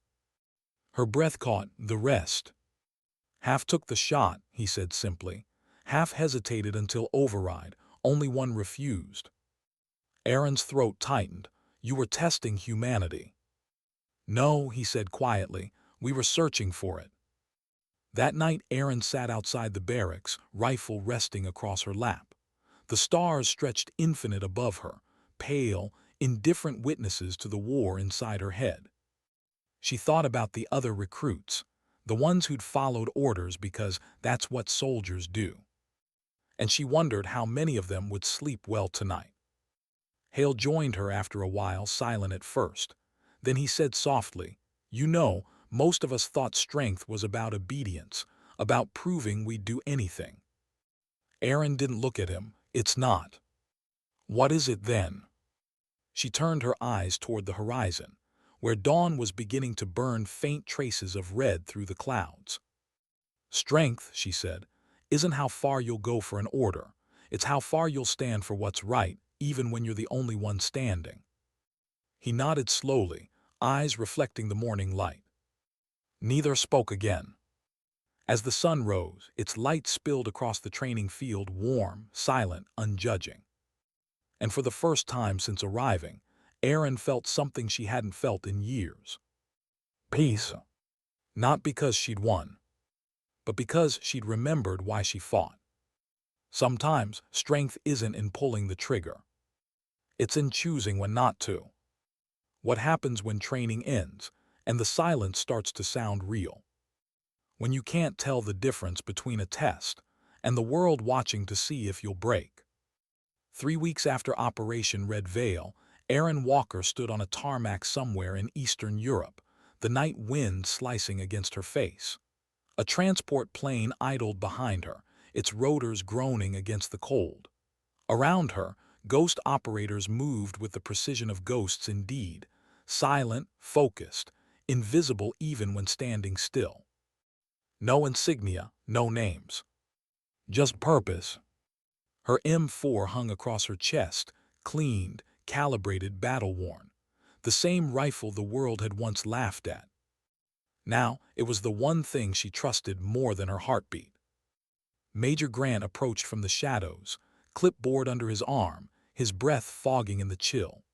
Her breath caught. The rest. "Half took the shot," he said simply. "Half hesitated until override. Only one refused." Aaron's throat tightened. "You were testing humanity." "No," he said quietly. "We were searching for it." That night Aaron sat outside the barracks, rifle resting across her lap. The stars stretched infinite above her, pale, indifferent witnesses to the war inside her head. She thought about the other recruits, the ones who'd followed orders because that's what soldiers do. And she wondered how many of them would sleep well tonight. Hale joined her after a while, silent at first. Then he said softly, "You know, most of us thought strength was about obedience, about proving we'd do anything." Aaron didn't look at him. "It's not." "What is it then?" She turned her eyes toward the horizon, where dawn was beginning to burn faint traces of red through the clouds. "Strength," she said, "isn't how far you'll go for an order. It's how far you'll stand for what's right, even when you're the only one standing." He nodded slowly, eyes reflecting the morning light. Neither spoke again. As the sun rose, its light spilled across the training field, warm, silent, unjudging. And for the first time since arriving, Erin felt something she hadn't felt in years. Peace. Not because she'd won, but because she'd remembered why she fought. Sometimes strength isn't in pulling the trigger. It's in choosing when not to. What happens when training ends and the silence starts to sound real? When you can't tell the difference between a test and the world watching to see if you'll break. 3 weeks after Operation Red Veil, Erin Walker stood on a tarmac somewhere in Eastern Europe, the night wind slicing against her face. A transport plane idled behind her, its rotors groaning against the cold. Around her, ghost operators moved with the precision of ghosts indeed, silent, focused, invisible even when standing still. No insignia, no names. Just purpose. Her M4 hung across her chest, cleaned, calibrated, battle-worn. The same rifle the world had once laughed at. Now, it was the one thing she trusted more than her heartbeat. Major Grant approached from the shadows, clipboard under his arm, his breath fogging in the chill.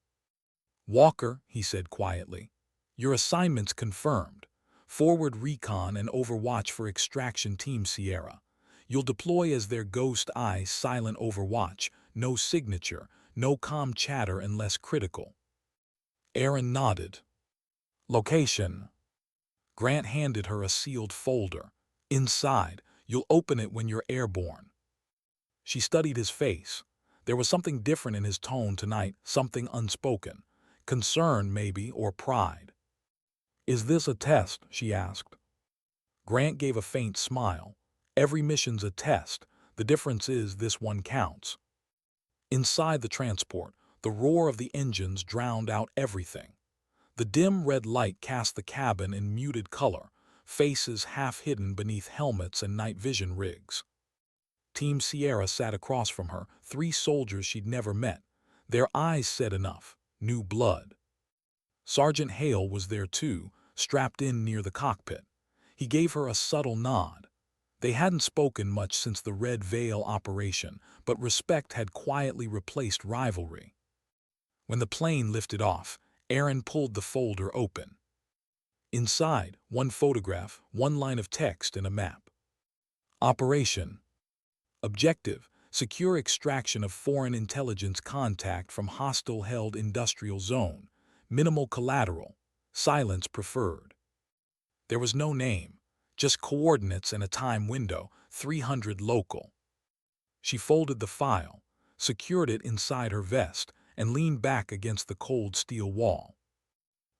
"Walker," he said quietly, "your assignment's confirmed. Forward recon and overwatch for Extraction Team Sierra. You'll deploy as their ghost eye, silent overwatch, no signature, no comm chatter unless critical." Erin nodded. "Location." Grant handed her a sealed folder. "Inside, you'll open it when you're airborne." She studied his face. There was something different in his tone tonight, something unspoken. Concern, maybe, or pride. "Is this a test?" she asked. Grant gave a faint smile. "Every mission's a test. The difference is this one counts." Inside the transport, the roar of the engines drowned out everything. The dim red light cast the cabin in muted color, faces half hidden beneath helmets and night vision rigs. Team Sierra sat across from her, 3 soldiers she'd never met. Their eyes said enough. New blood. Sergeant Hale was there too, strapped in near the cockpit. He gave her a subtle nod. They hadn't spoken much since the Red Veil operation, but respect had quietly replaced rivalry. When the plane lifted off, Aaron pulled the folder open. Inside, one photograph, one line of text, and a map. Operation. Objective: secure extraction of foreign intelligence contact from hostile-held industrial zone. Minimal collateral. Silence preferred. There was no name, just coordinates and a time window, 300 local. She folded the file, secured it inside her vest, and leaned back against the cold steel wall.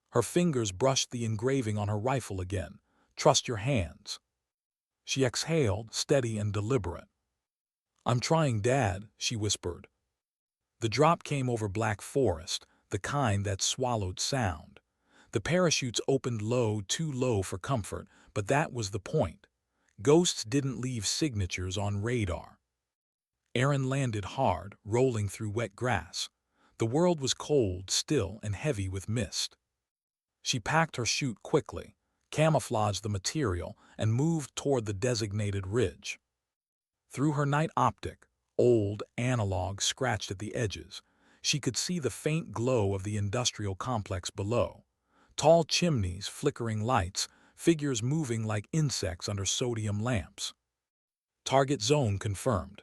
Her fingers brushed the engraving on her rifle again. Trust your hands. She exhaled, steady and deliberate. I'm trying, Dad, she whispered. The drop came over black forest, the kind that swallowed sound. The parachutes opened low, too low for comfort, but that was the point. Ghosts didn't leave signatures on radar. Aaron landed hard, rolling through wet grass. The world was cold, still, and heavy with mist. She packed her chute quickly, camouflaged the material, and moved toward the designated ridge. Through her night optic, old, analog, scratched at the edges, she could see the faint glow of the industrial complex below. Tall chimneys, flickering lights, figures moving like insects under sodium lamps. Target zone confirmed.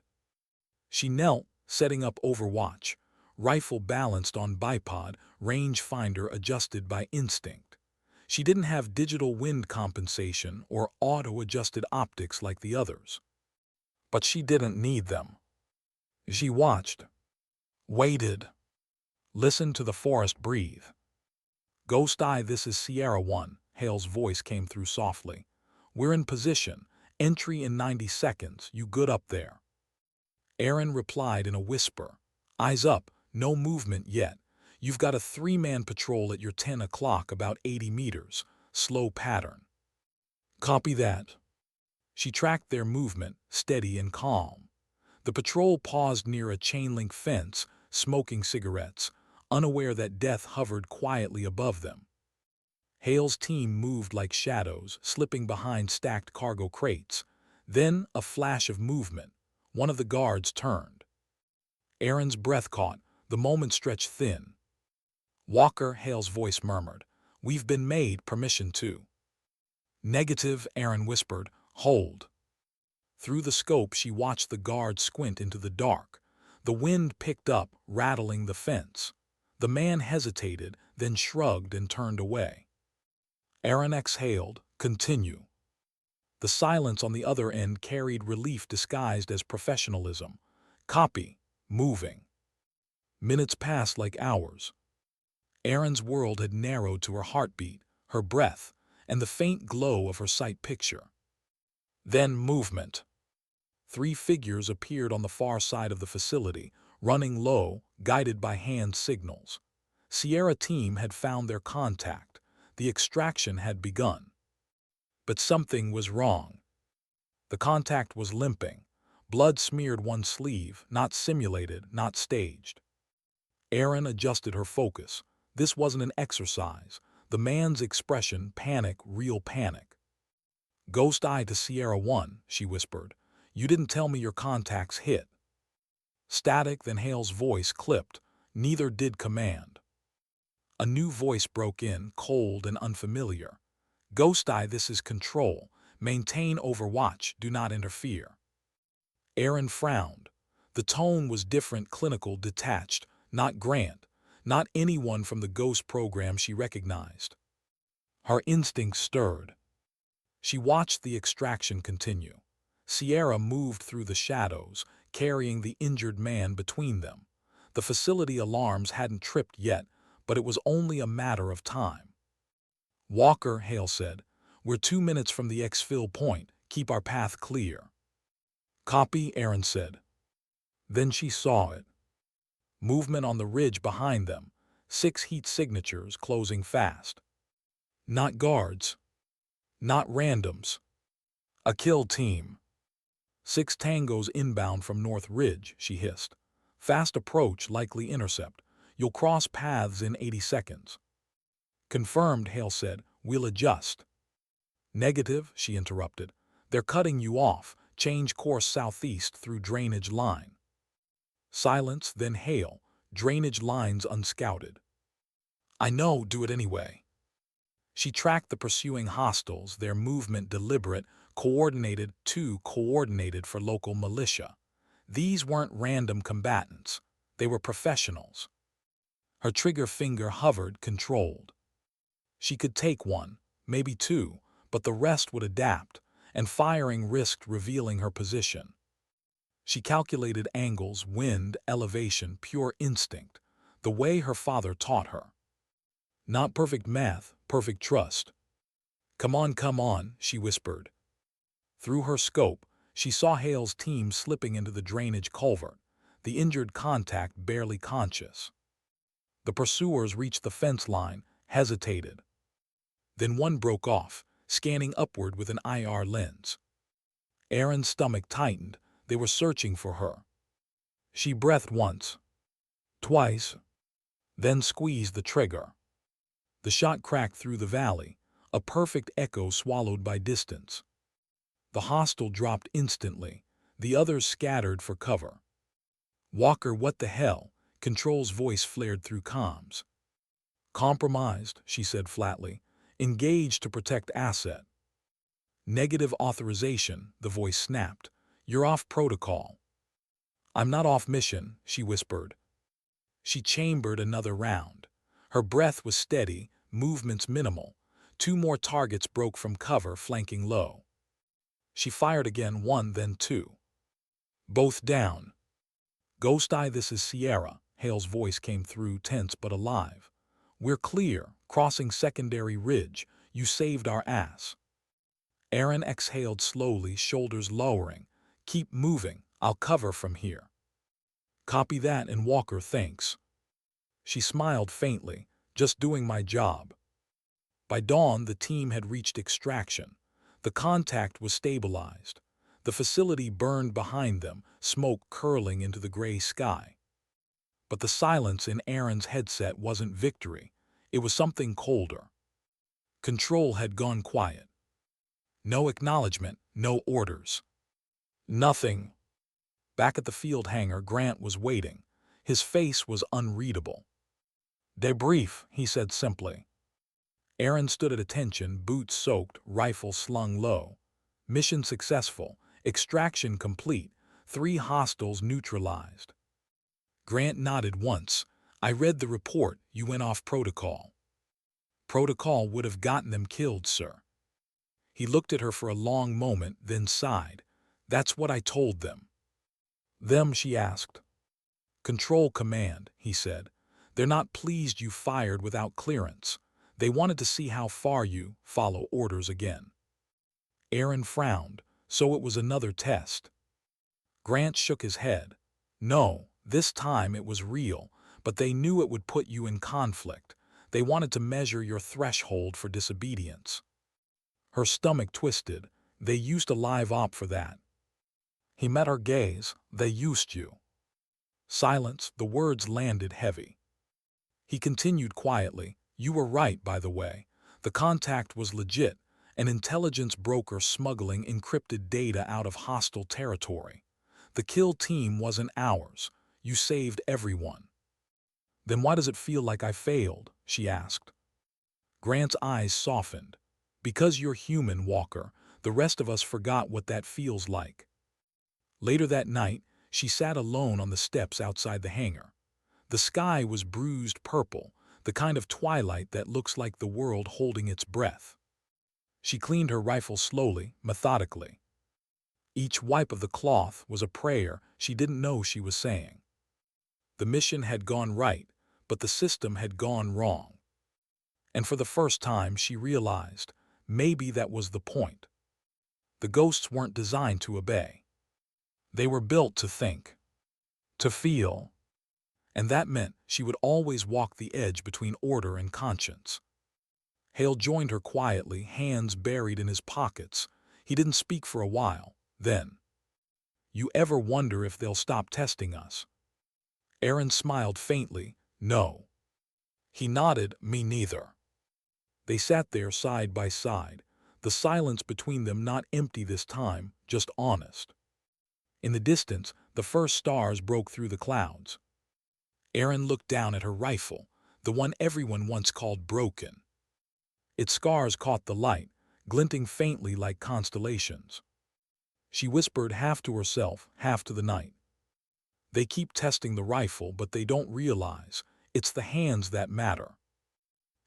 She knelt, setting up overwatch, rifle balanced on bipod, rangefinder adjusted by instinct. She didn't have digital wind compensation or auto-adjusted optics like the others. But she didn't need them. She watched, waited, listened to the forest breathe. Ghost Eye, this is Sierra 1, Hale's voice came through softly. We're in position. Entry in 90 seconds. You good up there? Aaron replied in a whisper. Eyes up, no movement yet. You've got a 3-man patrol at your 10 o'clock, about 80 meters. Slow pattern. Copy that. She tracked their movement, steady and calm. The patrol paused near a chain-link fence, smoking cigarettes, unaware that death hovered quietly above them. Hale's team moved like shadows, slipping behind stacked cargo crates. Then a flash of movement. One of the guards turned. Aaron's breath caught, the moment stretched thin. Walker, Hale's voice murmured. We've been made permission to. Negative, Aaron whispered. Hold. Through the scope she watched the guard squint into the dark. The wind picked up, rattling the fence. The man hesitated, then shrugged and turned away. Aaron exhaled. Continue. The silence on the other end carried relief disguised as professionalism. Copy. Moving. Minutes passed like hours. Aaron's world had narrowed to her heartbeat, her breath, and the faint glow of her sight picture. Then movement. 3 figures appeared on the far side of the facility, running low, guided by hand signals. Sierra team had found their contact. The extraction had begun. But something was wrong. The contact was limping. Blood smeared one sleeve, not simulated, not staged. Aaron adjusted her focus. This wasn't an exercise. The man's expression, panic, real panic. Ghost Eye to Sierra 1, she whispered. You didn't tell me your contacts hit. Static, then Hale's voice clipped. Neither did command. A new voice broke in, cold and unfamiliar. Ghost Eye, this is Control. Maintain overwatch, do not interfere. Aaron frowned. The tone was different, clinical, detached, not Grant, not anyone from the Ghost program she recognized. Her instincts stirred. She watched the extraction continue. Sierra moved through the shadows, carrying the injured man between them. The facility alarms hadn't tripped yet, but it was only a matter of time. Walker, Hale said, we're 2 minutes from the exfil point. Keep our path clear. Copy, Aaron said. Then she saw it. Movement on the ridge behind them. 6 heat signatures closing fast. Not guards. Not randoms. A kill team. 6 tangos inbound from North Ridge, she hissed. Fast approach, likely intercept. You'll cross paths in 80 seconds. Confirmed, Hale said. We'll adjust. Negative, she interrupted. They're cutting you off. Change course southeast through drainage line. Silence, then Hale. Drainage lines unscouted. I know, do it anyway. She tracked the pursuing hostiles, their movement deliberate, coordinated, too coordinated for local militia. These weren't random combatants. They were professionals. Her trigger finger hovered, controlled. She could take one, maybe two, but the rest would adapt, and firing risked revealing her position. She calculated angles, wind, elevation, pure instinct, the way her father taught her. Not perfect math, perfect trust. Come on, she whispered. Through her scope, she saw Hale's team slipping into the drainage culvert, the injured contact barely conscious. The pursuers reached the fence line, hesitated. Then one broke off, scanning upward with an IR lens. Aaron's stomach tightened. They were searching for her. She breathed once, twice, then squeezed the trigger. The shot cracked through the valley, a perfect echo swallowed by distance. The hostile dropped instantly. The others scattered for cover. Walker, what the hell? Control's voice flared through comms. Compromised, she said flatly. Engaged to protect asset. Negative authorization, the voice snapped. You're off protocol. I'm not off mission, she whispered. She chambered another round. Her breath was steady, movements minimal. Two more targets broke from cover, flanking low. She fired again, one, then two. Both down. Ghost Eye, this is Sierra. Hale's voice came through, tense but alive. We're clear, crossing secondary ridge. You saved our ass. Aaron exhaled slowly, shoulders lowering. Keep moving. I'll cover from here. Copy that, and Walker, thanks. She smiled faintly. Just doing my job. By dawn, the team had reached extraction. The contact was stabilized. The facility burned behind them, smoke curling into the gray sky. But the silence in Aaron's headset wasn't victory. It was something colder. Control had gone quiet. No acknowledgement, no orders. Nothing. Back at the field hangar, Grant was waiting. His face was unreadable. Debrief, he said simply. Aaron stood at attention, boots soaked, rifle slung low. Mission successful. Extraction complete. 3 hostiles neutralized. Grant nodded once. I read the report. You went off protocol. Protocol would have gotten them killed, sir. He looked at her for a long moment, then sighed. That's what I told them. Them, she asked. Control command, he said. They're not pleased you fired without clearance. They wanted to see how far you follow orders again. Aaron frowned, so it was another test. Grant shook his head. No, this time it was real, but they knew it would put you in conflict. They wanted to measure your threshold for disobedience. Her stomach twisted. They used a live op for that. He met her gaze. They used you. Silence, the words landed heavy. He continued quietly. You were right, by the way. The contact was legit, an intelligence broker smuggling encrypted data out of hostile territory. The kill team wasn't ours. You saved everyone. Then why does it feel like I failed? She asked. Grant's eyes softened. Because you're human, Walker. The rest of us forgot what that feels like. Later that night, she sat alone on the steps outside the hangar. The sky was bruised purple, the kind of twilight that looks like the world holding its breath. She cleaned her rifle slowly, methodically. Each wipe of the cloth was a prayer she didn't know she was saying. The mission had gone right, but the system had gone wrong. And for the first time she realized, maybe that was the point. The ghosts weren't designed to obey. They were built to think, to feel. And that meant she would always walk the edge between order and conscience. Hale joined her quietly, hands buried in his pockets. He didn't speak for a while. Then, you ever wonder if they'll stop testing us? Aaron smiled faintly. No. He nodded. Me neither. They sat there side by side. The the silence between them not empty this time, just honest. In the distance, the first stars broke through the clouds. Erin looked down at her rifle, the one everyone once called broken. Its scars caught the light, glinting faintly like constellations. She whispered half to herself, half to the night. They keep testing the rifle, but they don't realize it's the hands that matter.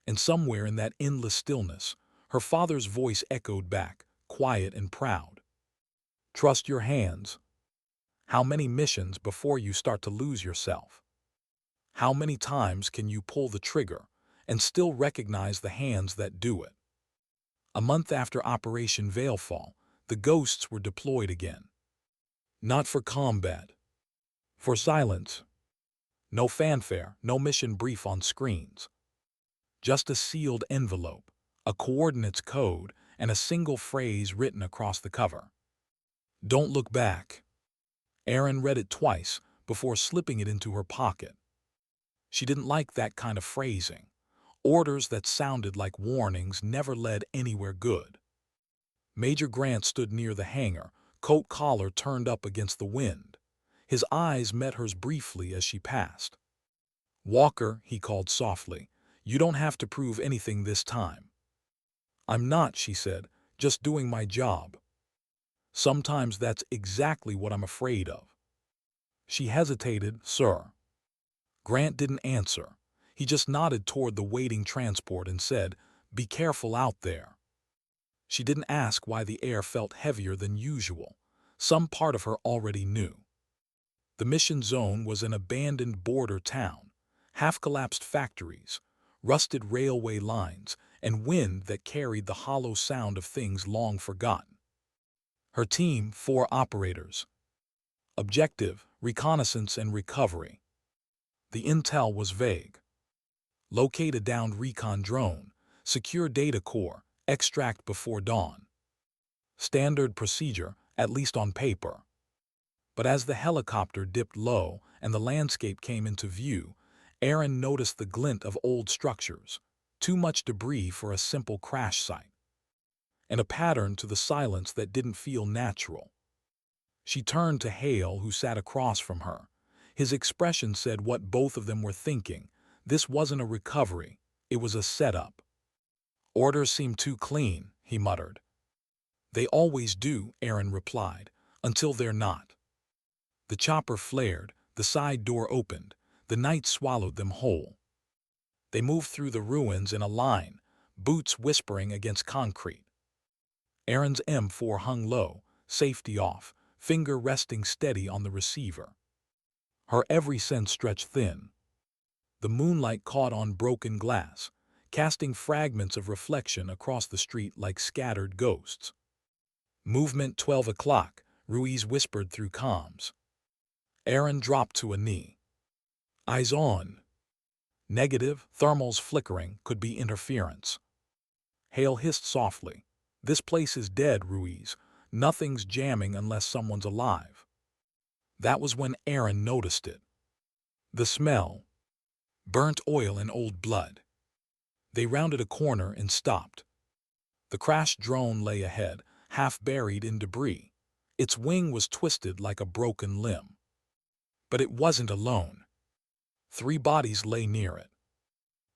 And somewhere in that endless stillness, her father's voice echoed back, quiet and proud. Trust your hands. How many missions before you start to lose yourself? How many times can you pull the trigger and still recognize the hands that do it? A month after Operation Veilfall, the ghosts were deployed again. Not for combat, for silence. No fanfare, no mission brief on screens. Just a sealed envelope, a coordinates code, and a single phrase written across the cover. Don't look back. Erin read it twice before slipping it into her pocket. She didn't like that kind of phrasing. Orders that sounded like warnings never led anywhere good. Major Grant stood near the hangar, coat collar turned up against the wind. His eyes met hers briefly as she passed. "Walker," he called softly, "you don't have to prove anything this time." "I'm not," she said, "just doing my job." "Sometimes that's exactly what I'm afraid of." She hesitated. "Sir." Grant didn't answer. He just nodded toward the waiting transport and said, "Be careful out there." She didn't ask why the air felt heavier than usual. Some part of her already knew. The mission zone was an abandoned border town, half-collapsed factories, rusted railway lines, and wind that carried the hollow sound of things long forgotten. Her team, 4 operators. Objective, reconnaissance and recovery. The intel was vague. Locate a downed recon drone, secure data core, extract before dawn. Standard procedure, at least on paper. But as the helicopter dipped low and the landscape came into view, Erin noticed the glint of old structures, too much debris for a simple crash site, and a pattern to the silence that didn't feel natural. She turned to Hale, who sat across from her. His expression said what both of them were thinking. This wasn't a recovery, it was a setup. "Orders seem too clean," he muttered. "They always do," Erin replied, "until they're not." The chopper flared, the side door opened, the night swallowed them whole. They moved through the ruins in a line, boots whispering against concrete. Erin's M4 hung low, safety off, finger resting steady on the receiver. Her every sense stretched thin. The moonlight caught on broken glass, casting fragments of reflection across the street like scattered ghosts. "Movement 12 o'clock," Ruiz whispered through comms. Erin dropped to a knee. "Eyes on." "Negative, thermals flickering, could be interference." Hale hissed softly. "This place is dead, Ruiz. Nothing's jamming unless someone's alive." That was when Erin noticed it. The smell. Burnt oil and old blood. They rounded a corner and stopped. The crashed drone lay ahead, half buried in debris. Its wing was twisted like a broken limb. But it wasn't alone. 3 bodies lay near it.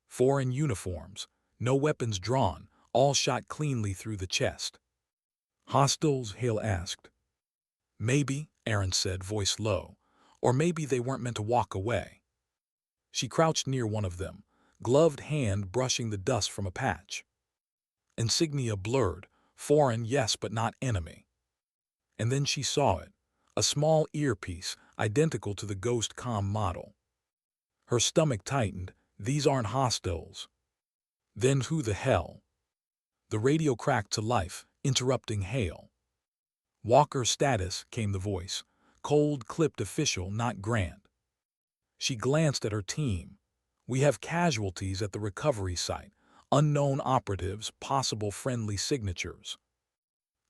4 in uniforms, no weapons drawn, all shot cleanly through the chest. "Hostiles?" Hale asked. "Maybe," Erin said, voice low. "Or maybe they weren't meant to walk away." She crouched near one of them, gloved hand brushing the dust from a patch. Insignia blurred, foreign, yes, but not enemy. And then she saw it, a small earpiece, identical to the Ghost comm model. Her stomach tightened. These aren't hostiles. Then who the hell? The radio cracked to life, interrupting Hale. "Walker status," came the voice. Cold, clipped official, not Grant. She glanced at her team. "We have casualties at the recovery site. Unknown operatives, possible friendly signatures."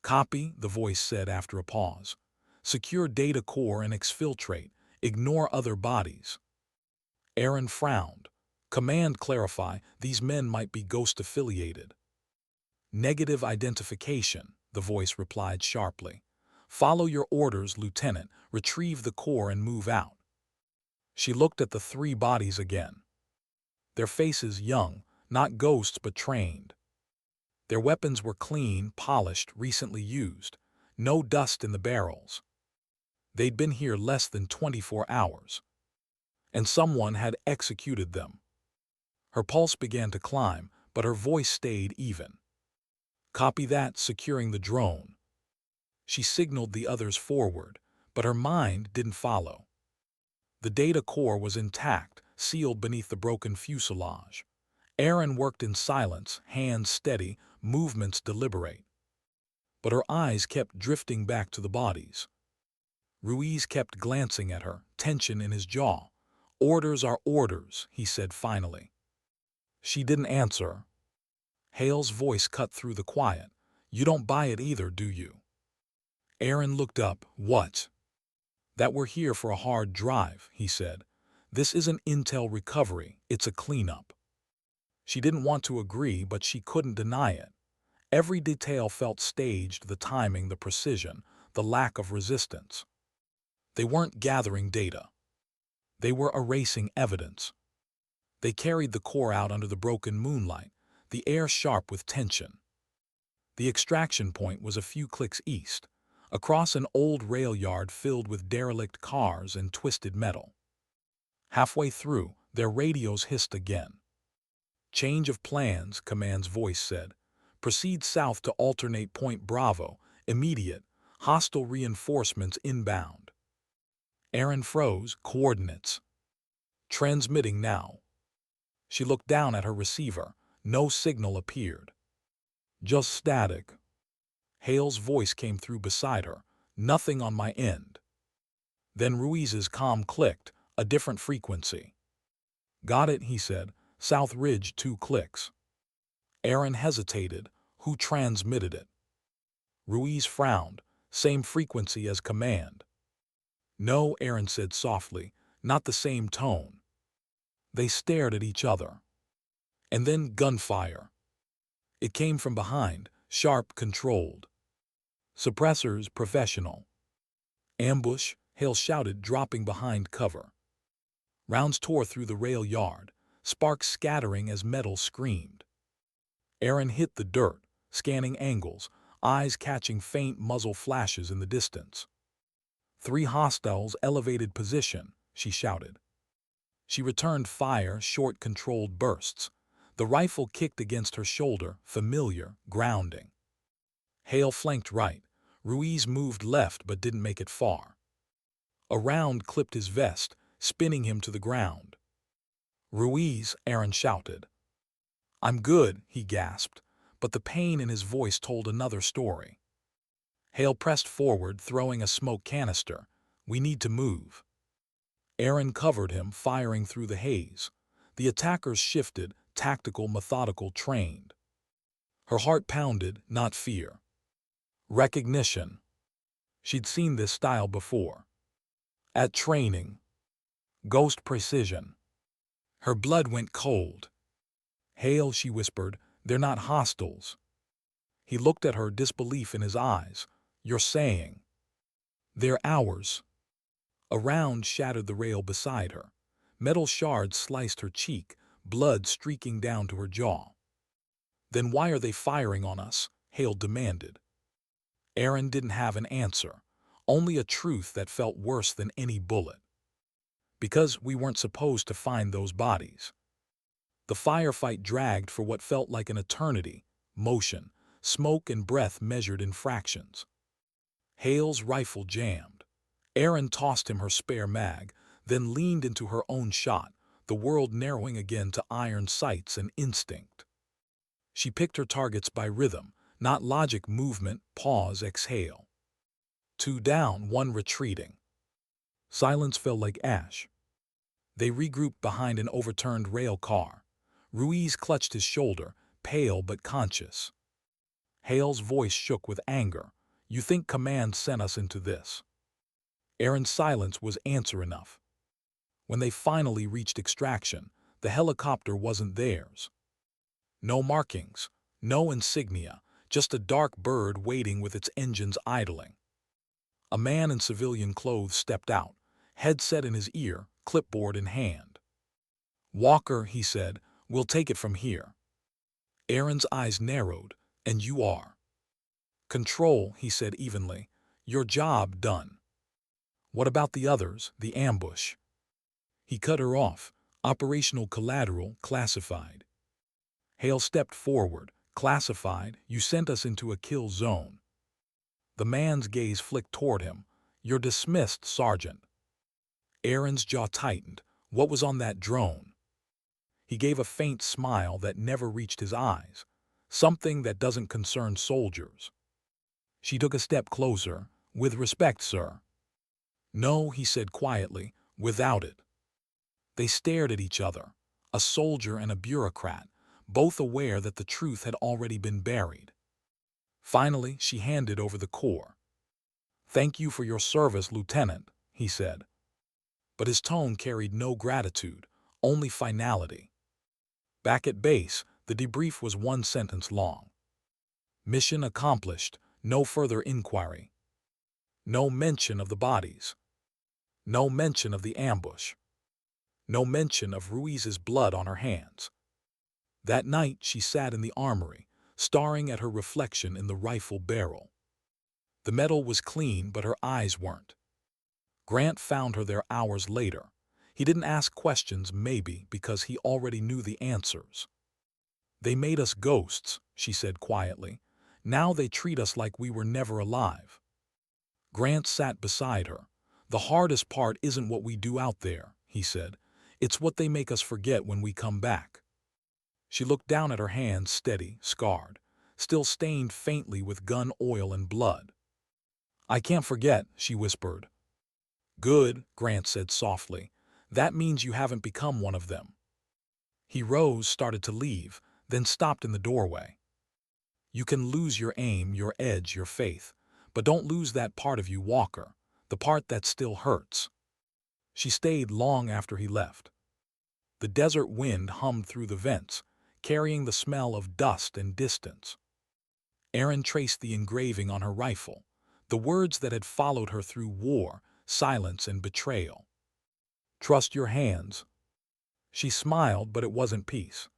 "Copy," the voice said after a pause. "Secure data core and exfiltrate. Ignore other bodies." Erin frowned. "Command clarify, these men might be Ghost affiliated." Negative identification, the voice replied sharply. Follow your orders, Lieutenant. Retrieve the core and move out. She looked at the three bodies again. Their faces young, not ghosts but trained. Their weapons were clean, polished, recently used. No dust in the barrels. They'd been here less than 24 hours. And someone had executed them. Her pulse began to climb, but her voice stayed even. Copy that, securing the drone. She signaled the others forward, but her mind didn't follow. The data core was intact, sealed beneath the broken fuselage. Erin worked in silence, hands steady, movements deliberate. But her eyes kept drifting back to the bodies. Ruiz kept glancing at her, tension in his jaw. Orders are orders, he said finally. She didn't answer. Hale's voice cut through the quiet. You don't buy it either, do you? Erin looked up. What? That we're here for a hard drive, he said. This isn't intel recovery, it's a cleanup. She didn't want to agree, but she couldn't deny it. Every detail felt staged, the timing, the precision, the lack of resistance. They weren't gathering data. They were erasing evidence. They carried the core out under the broken moonlight, the air sharp with tension. The extraction point was a few clicks east, across an old rail yard filled with derelict cars and twisted metal. Halfway through, their radios hissed again. Change of plans, Command's voice said. Proceed south to alternate Point Bravo, immediate, hostile reinforcements inbound. Erin froze. Coordinates. Transmitting now. She looked down at her receiver. No signal appeared. Just static. Hale's voice came through beside her. Nothing on my end. Then Ruiz's comm clicked, a different frequency. Got it, he said. South Ridge, 2 clicks. Erin hesitated. Who transmitted it? Ruiz frowned. Same frequency as Command. No, Erin said softly, not the same tone. They stared at each other. And then gunfire. It came from behind, sharp, controlled. Suppressors professional. Ambush, Hale shouted, dropping behind cover. Rounds tore through the rail yard, sparks scattering as metal screamed. Erin hit the dirt, scanning angles, eyes catching faint muzzle flashes in the distance. 3 hostiles, elevated position, she shouted. She returned fire, short controlled bursts. The rifle kicked against her shoulder, familiar, grounding. Hale flanked right. Ruiz moved left but didn't make it far. A round clipped his vest, spinning him to the ground. Ruiz, Erin shouted. I'm good, he gasped, but the pain in his voice told another story. Hale pressed forward, throwing a smoke canister. We need to move. Erin covered him, firing through the haze. The attackers shifted, tactical, methodical, trained. Her heart pounded, not fear. Recognition. She'd seen this style before. At training. Ghost precision. Her blood went cold. Hale, she whispered, they're not hostiles. He looked at her, disbelief in his eyes. You're saying. They're ours. A round shattered the rail beside her. Metal shards sliced her cheek, blood streaking down to her jaw. Then why are they firing on us? Hale demanded. Erin didn't have an answer, only a truth that felt worse than any bullet. Because we weren't supposed to find those bodies. The firefight dragged for what felt like an eternity, motion, smoke and breath measured in fractions. Hale's rifle jammed. Erin tossed him her spare mag, then leaned into her own shot, the world narrowing again to iron sights and instinct. She picked her targets by rhythm, not logic, movement, pause, exhale. 2 down, 1 retreating. Silence fell like ash. They regrouped behind an overturned rail car. Ruiz clutched his shoulder, pale but conscious. Hale's voice shook with anger. You think Command sent us into this? Erin's silence was answer enough. When they finally reached extraction, the helicopter wasn't theirs. No markings, no insignia, just a dark bird waiting with its engines idling. A man in civilian clothes stepped out, headset in his ear, clipboard in hand. "Walker," he said, "we'll take it from here." Aaron's eyes narrowed. "And you are?" "Control," he said evenly. "Your job done." "What about the others, the ambush?" He cut her off. "Operational collateral, classified." Hale stepped forward. "Classified, you sent us into a kill zone." The man's gaze flicked toward him. "You're dismissed, Sergeant." Aaron's jaw tightened. What was on that drone? He gave a faint smile that never reached his eyes. "Something that doesn't concern soldiers." She took a step closer. "With respect, sir." "No," he said quietly, "without it." They stared at each other, a soldier and a bureaucrat, both aware that the truth had already been buried. Finally, she handed over the core. "Thank you for your service, Lieutenant," he said. But his tone carried no gratitude, only finality. Back at base, the debrief was one sentence long. Mission accomplished, no further inquiry. No mention of the bodies. No mention of the ambush. No mention of Ruiz's blood on her hands. That night she sat in the armory, staring at her reflection in the rifle barrel. The metal was clean, but her eyes weren't. Grant found her there hours later. He didn't ask questions, maybe because he already knew the answers. "They made us ghosts," she said quietly. "Now they treat us like we were never alive." Grant sat beside her. "The hardest part isn't what we do out there," he said. "It's what they make us forget when we come back." She looked down at her hands, steady, scarred, still stained faintly with gun oil and blood. "I can't forget," she whispered. "Good," Grant said softly. "That means you haven't become one of them." He rose, started to leave, then stopped in the doorway. "You can lose your aim, your edge, your faith, but don't lose that part of you, Walker, the part that still hurts." She stayed long after he left. The desert wind hummed through the vents, carrying the smell of dust and distance. Aaron traced the engraving on her rifle, the words that had followed her through war, silence, and betrayal. "Trust your hands." She smiled, but it wasn't peace.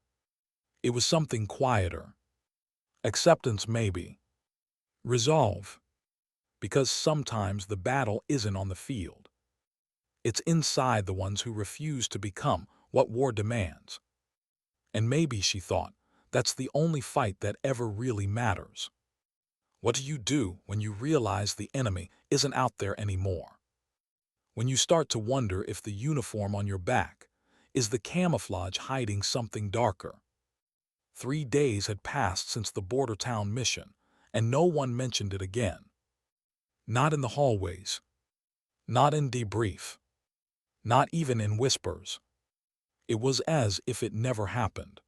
It was something quieter. Acceptance, maybe. Resolve. Because sometimes the battle isn't on the field. It's inside the ones who refuse to become what war demands. And maybe, she thought, that's the only fight that ever really matters. What do you do when you realize the enemy isn't out there anymore? When you start to wonder if the uniform on your back is the camouflage hiding something darker. 3 days had passed since the border town mission, and no one mentioned it again. Not in the hallways. Not in debrief. Not even in whispers. It was as if it never happened.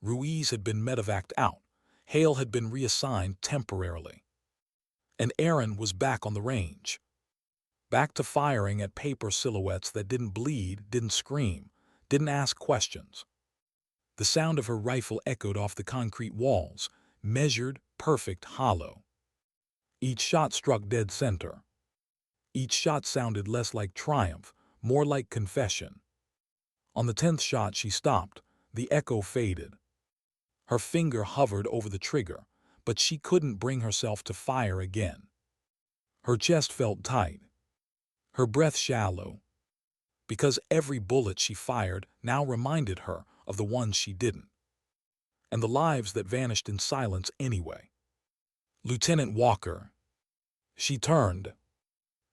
Ruiz had been medevaced out. Hale had been reassigned temporarily. And Aaron was back on the range. Back to firing at paper silhouettes that didn't bleed, didn't scream, didn't ask questions. The sound of her rifle echoed off the concrete walls, measured, perfect, hollow. Each shot struck dead center. Each shot sounded less like triumph, more like confession. On the 10th shot she stopped. The echo faded. Her finger hovered over the trigger, but she couldn't bring herself to fire again. Her chest felt tight. Her breath shallow. Because every bullet she fired now reminded her of the ones she didn't. And the lives that vanished in silence anyway. "Lieutenant Walker." She turned.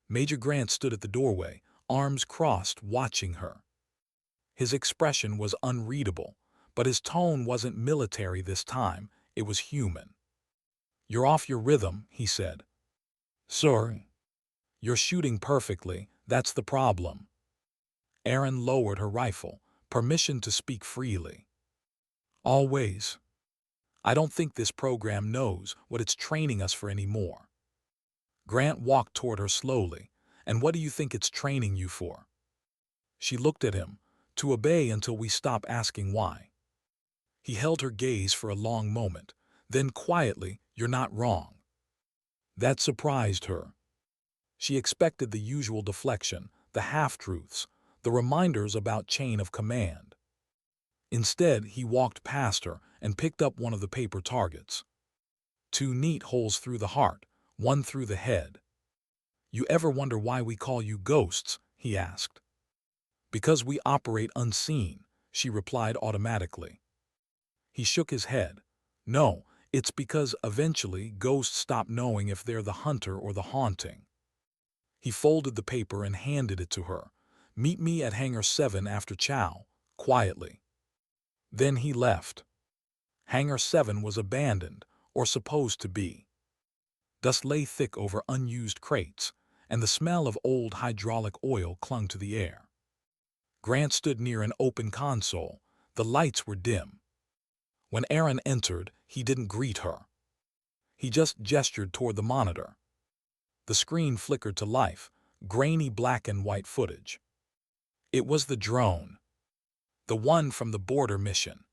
Major Grant stood at the doorway, arms crossed, watching her. His expression was unreadable, but his tone wasn't military this time, it was human. "You're off your rhythm," he said. "Sorry." "You're shooting perfectly, that's the problem." Aaron lowered her rifle, permission to speak freely. "Always. I don't think this program knows what it's training us for anymore." Grant walked toward her slowly. "And what do you think it's training you for?" She looked at him. "To obey until we stop asking why." He held her gaze for a long moment, Then quietly, "You're not wrong." That surprised her. She expected the usual deflection, the half-truths, the reminders about chain of command. Instead, he walked past her and picked up one of the paper targets. Two neat holes through the heart, one through the head. "You ever wonder why we call you ghosts?" he asked. "Because we operate unseen," she replied automatically. He shook his head. "No, it's because eventually ghosts stop knowing if they're the hunter or the haunting." He folded the paper and handed it to her. "Meet me at Hangar 7 after chow," quietly. Then he left. Hangar 7 was abandoned, or supposed to be. Dust lay thick over unused crates, and the smell of old hydraulic oil clung to the air. Grant stood near an open console. The lights were dim. When Aaron entered, he didn't greet her. He just gestured toward the monitor. The screen flickered to life, grainy black and white footage. It was the drone. The one from the border mission.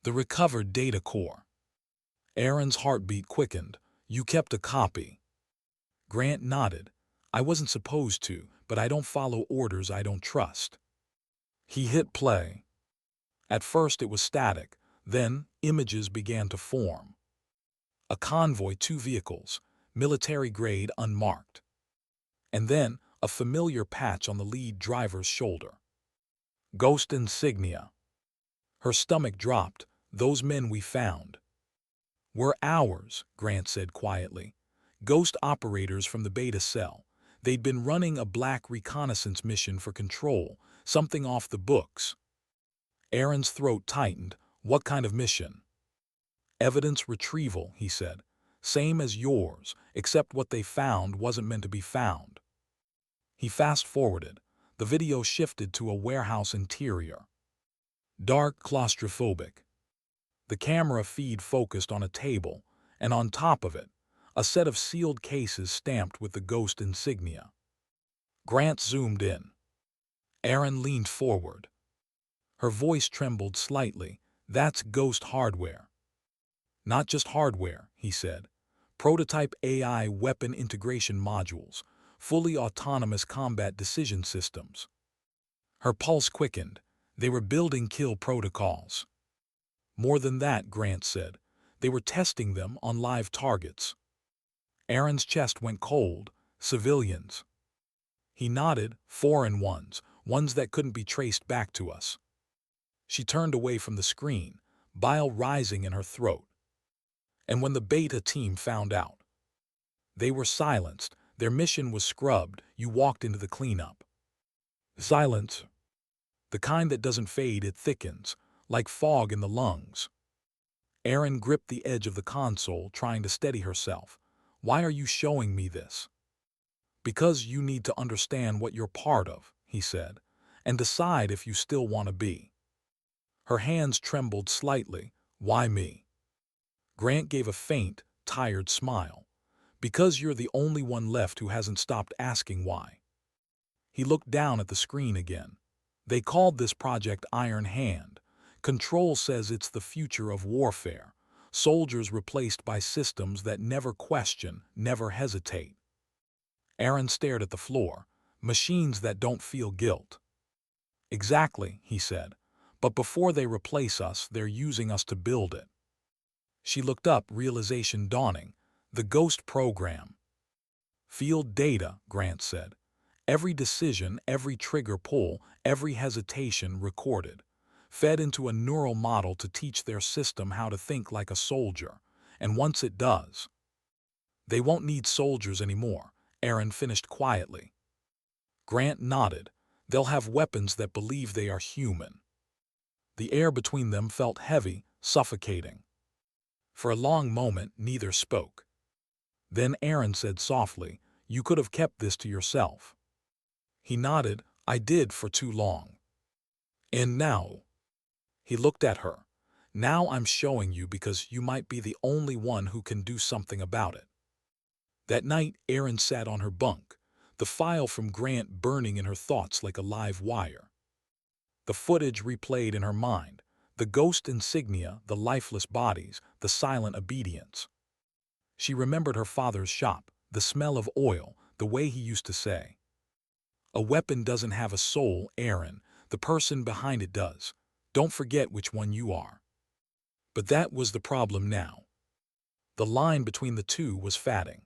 The recovered data core. Aaron's heartbeat quickened. "You kept a copy." Grant nodded. "I wasn't supposed to, but I don't follow orders I don't trust." He hit play. At first it was static, then images began to form. A convoy, 2 vehicles, military-grade unmarked. And then a familiar patch on the lead driver's shoulder. Ghost insignia. Her stomach dropped. "Those men we found." "Were ours," Grant said quietly. "Ghost operators from the beta cell. They'd been running a black reconnaissance mission for control, something off the books." Aaron's throat tightened. "What kind of mission?" "Evidence retrieval," he said. "Same as yours, except what they found wasn't meant to be found." He fast-forwarded. The video shifted to a warehouse interior. Dark, claustrophobic. The camera feed focused on a table, and on top of it, a set of sealed cases stamped with the Ghost insignia. Grant zoomed in. Aaron leaned forward. Her voice trembled slightly. "That's Ghost hardware." "Not just hardware," he said. "Prototype AI weapon integration modules, fully autonomous combat decision systems." Her pulse quickened. They were building kill protocols. "More than that," Grant said. "They were testing them on live targets." Aaron's chest went cold. "Civilians?" He nodded. "Foreign ones, ones that couldn't be traced back to us." She turned away from the screen, bile rising in her throat. "And when the beta team found out?" "They were silenced. Their mission was scrubbed. You walked into the cleanup." "Silence. The kind that doesn't fade, it thickens, like fog in the lungs." Aaron gripped the edge of the console, trying to steady herself. "Why are you showing me this?" "Because you need to understand what you're part of," he said, "and decide if you still want to be." Her hands trembled slightly. "Why me?" Grant gave a faint, tired smile. "Because you're the only one left who hasn't stopped asking why." He looked down at the screen again. "They called this project Iron Hand. Control says it's the future of warfare. Soldiers replaced by systems that never question, never hesitate." Aaron stared at the floor. "Machines that don't feel guilt." "Exactly," he said. "But before they replace us, they're using us to build it." She looked up, realization dawning. "The Ghost program." "Field data," Grant said. "Every decision, every trigger pull, every hesitation recorded. Fed into a neural model to teach their system how to think like a soldier. And once it does—" "They won't need soldiers anymore," Aaron finished quietly. Grant nodded. "They'll have weapons that believe they are human." The air between them felt heavy, suffocating. For a long moment, neither spoke. Then Aaron said softly, "You could have kept this to yourself." He nodded. "I did for too long. And now—" He looked at her. "Now I'm showing you because you might be the only one who can do something about it." That night, Aaron sat on her bunk, the file from Grant burning in her thoughts like a live wire. The footage replayed in her mind, The ghost insignia, the lifeless bodies, the silent obedience. She remembered her father's shop, the smell of oil, the way he used to say, "A weapon doesn't have a soul, Aaron. The person behind it does. Don't forget which one you are." But that was the problem now. The line between the two was fading.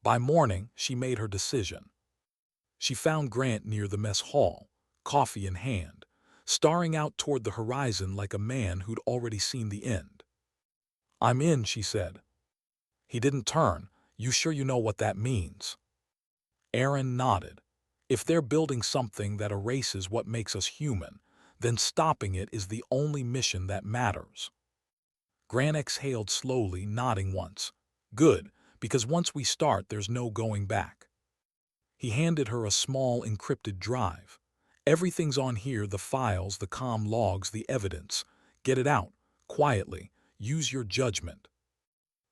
By morning, she made her decision. She found Grant near the mess hall, coffee in hand, staring out toward the horizon like a man who'd already seen the end. "I'm in," she said. He didn't turn. "You sure you know what that means?" Aaron nodded. "If they're building something that erases what makes us human, then stopping it is the only mission that matters." Grant exhaled slowly, nodding once. "Good, because once we start, there's no going back." He handed her a small encrypted drive. "Everything's on here, the files, the comm logs, the evidence. Get it out, quietly. Use your judgment."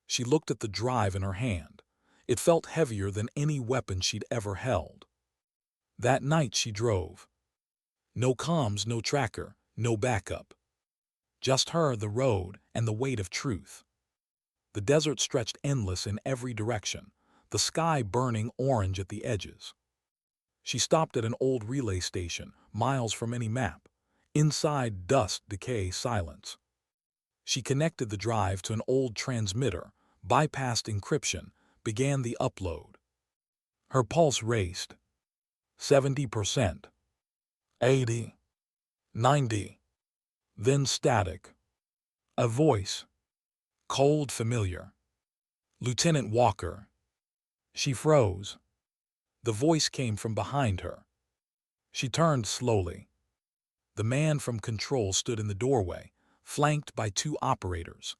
She looked at the drive in her hand. It felt heavier than any weapon she'd ever held. That night she drove. No comms, no tracker, no backup. Just her, the road, and the weight of truth. The desert stretched endless in every direction, the sky burning orange at the edges. She stopped at an old relay station, miles from any map. Inside, dust, decay, silence. She connected the drive to an old transmitter, bypassed encryption, began the upload. Her pulse raced. 70%. 80. 90. Then static. A voice. Cold, familiar. "Lieutenant Walker." She froze. The voice came from behind her. She turned slowly. The man from control stood in the doorway, flanked by two operators.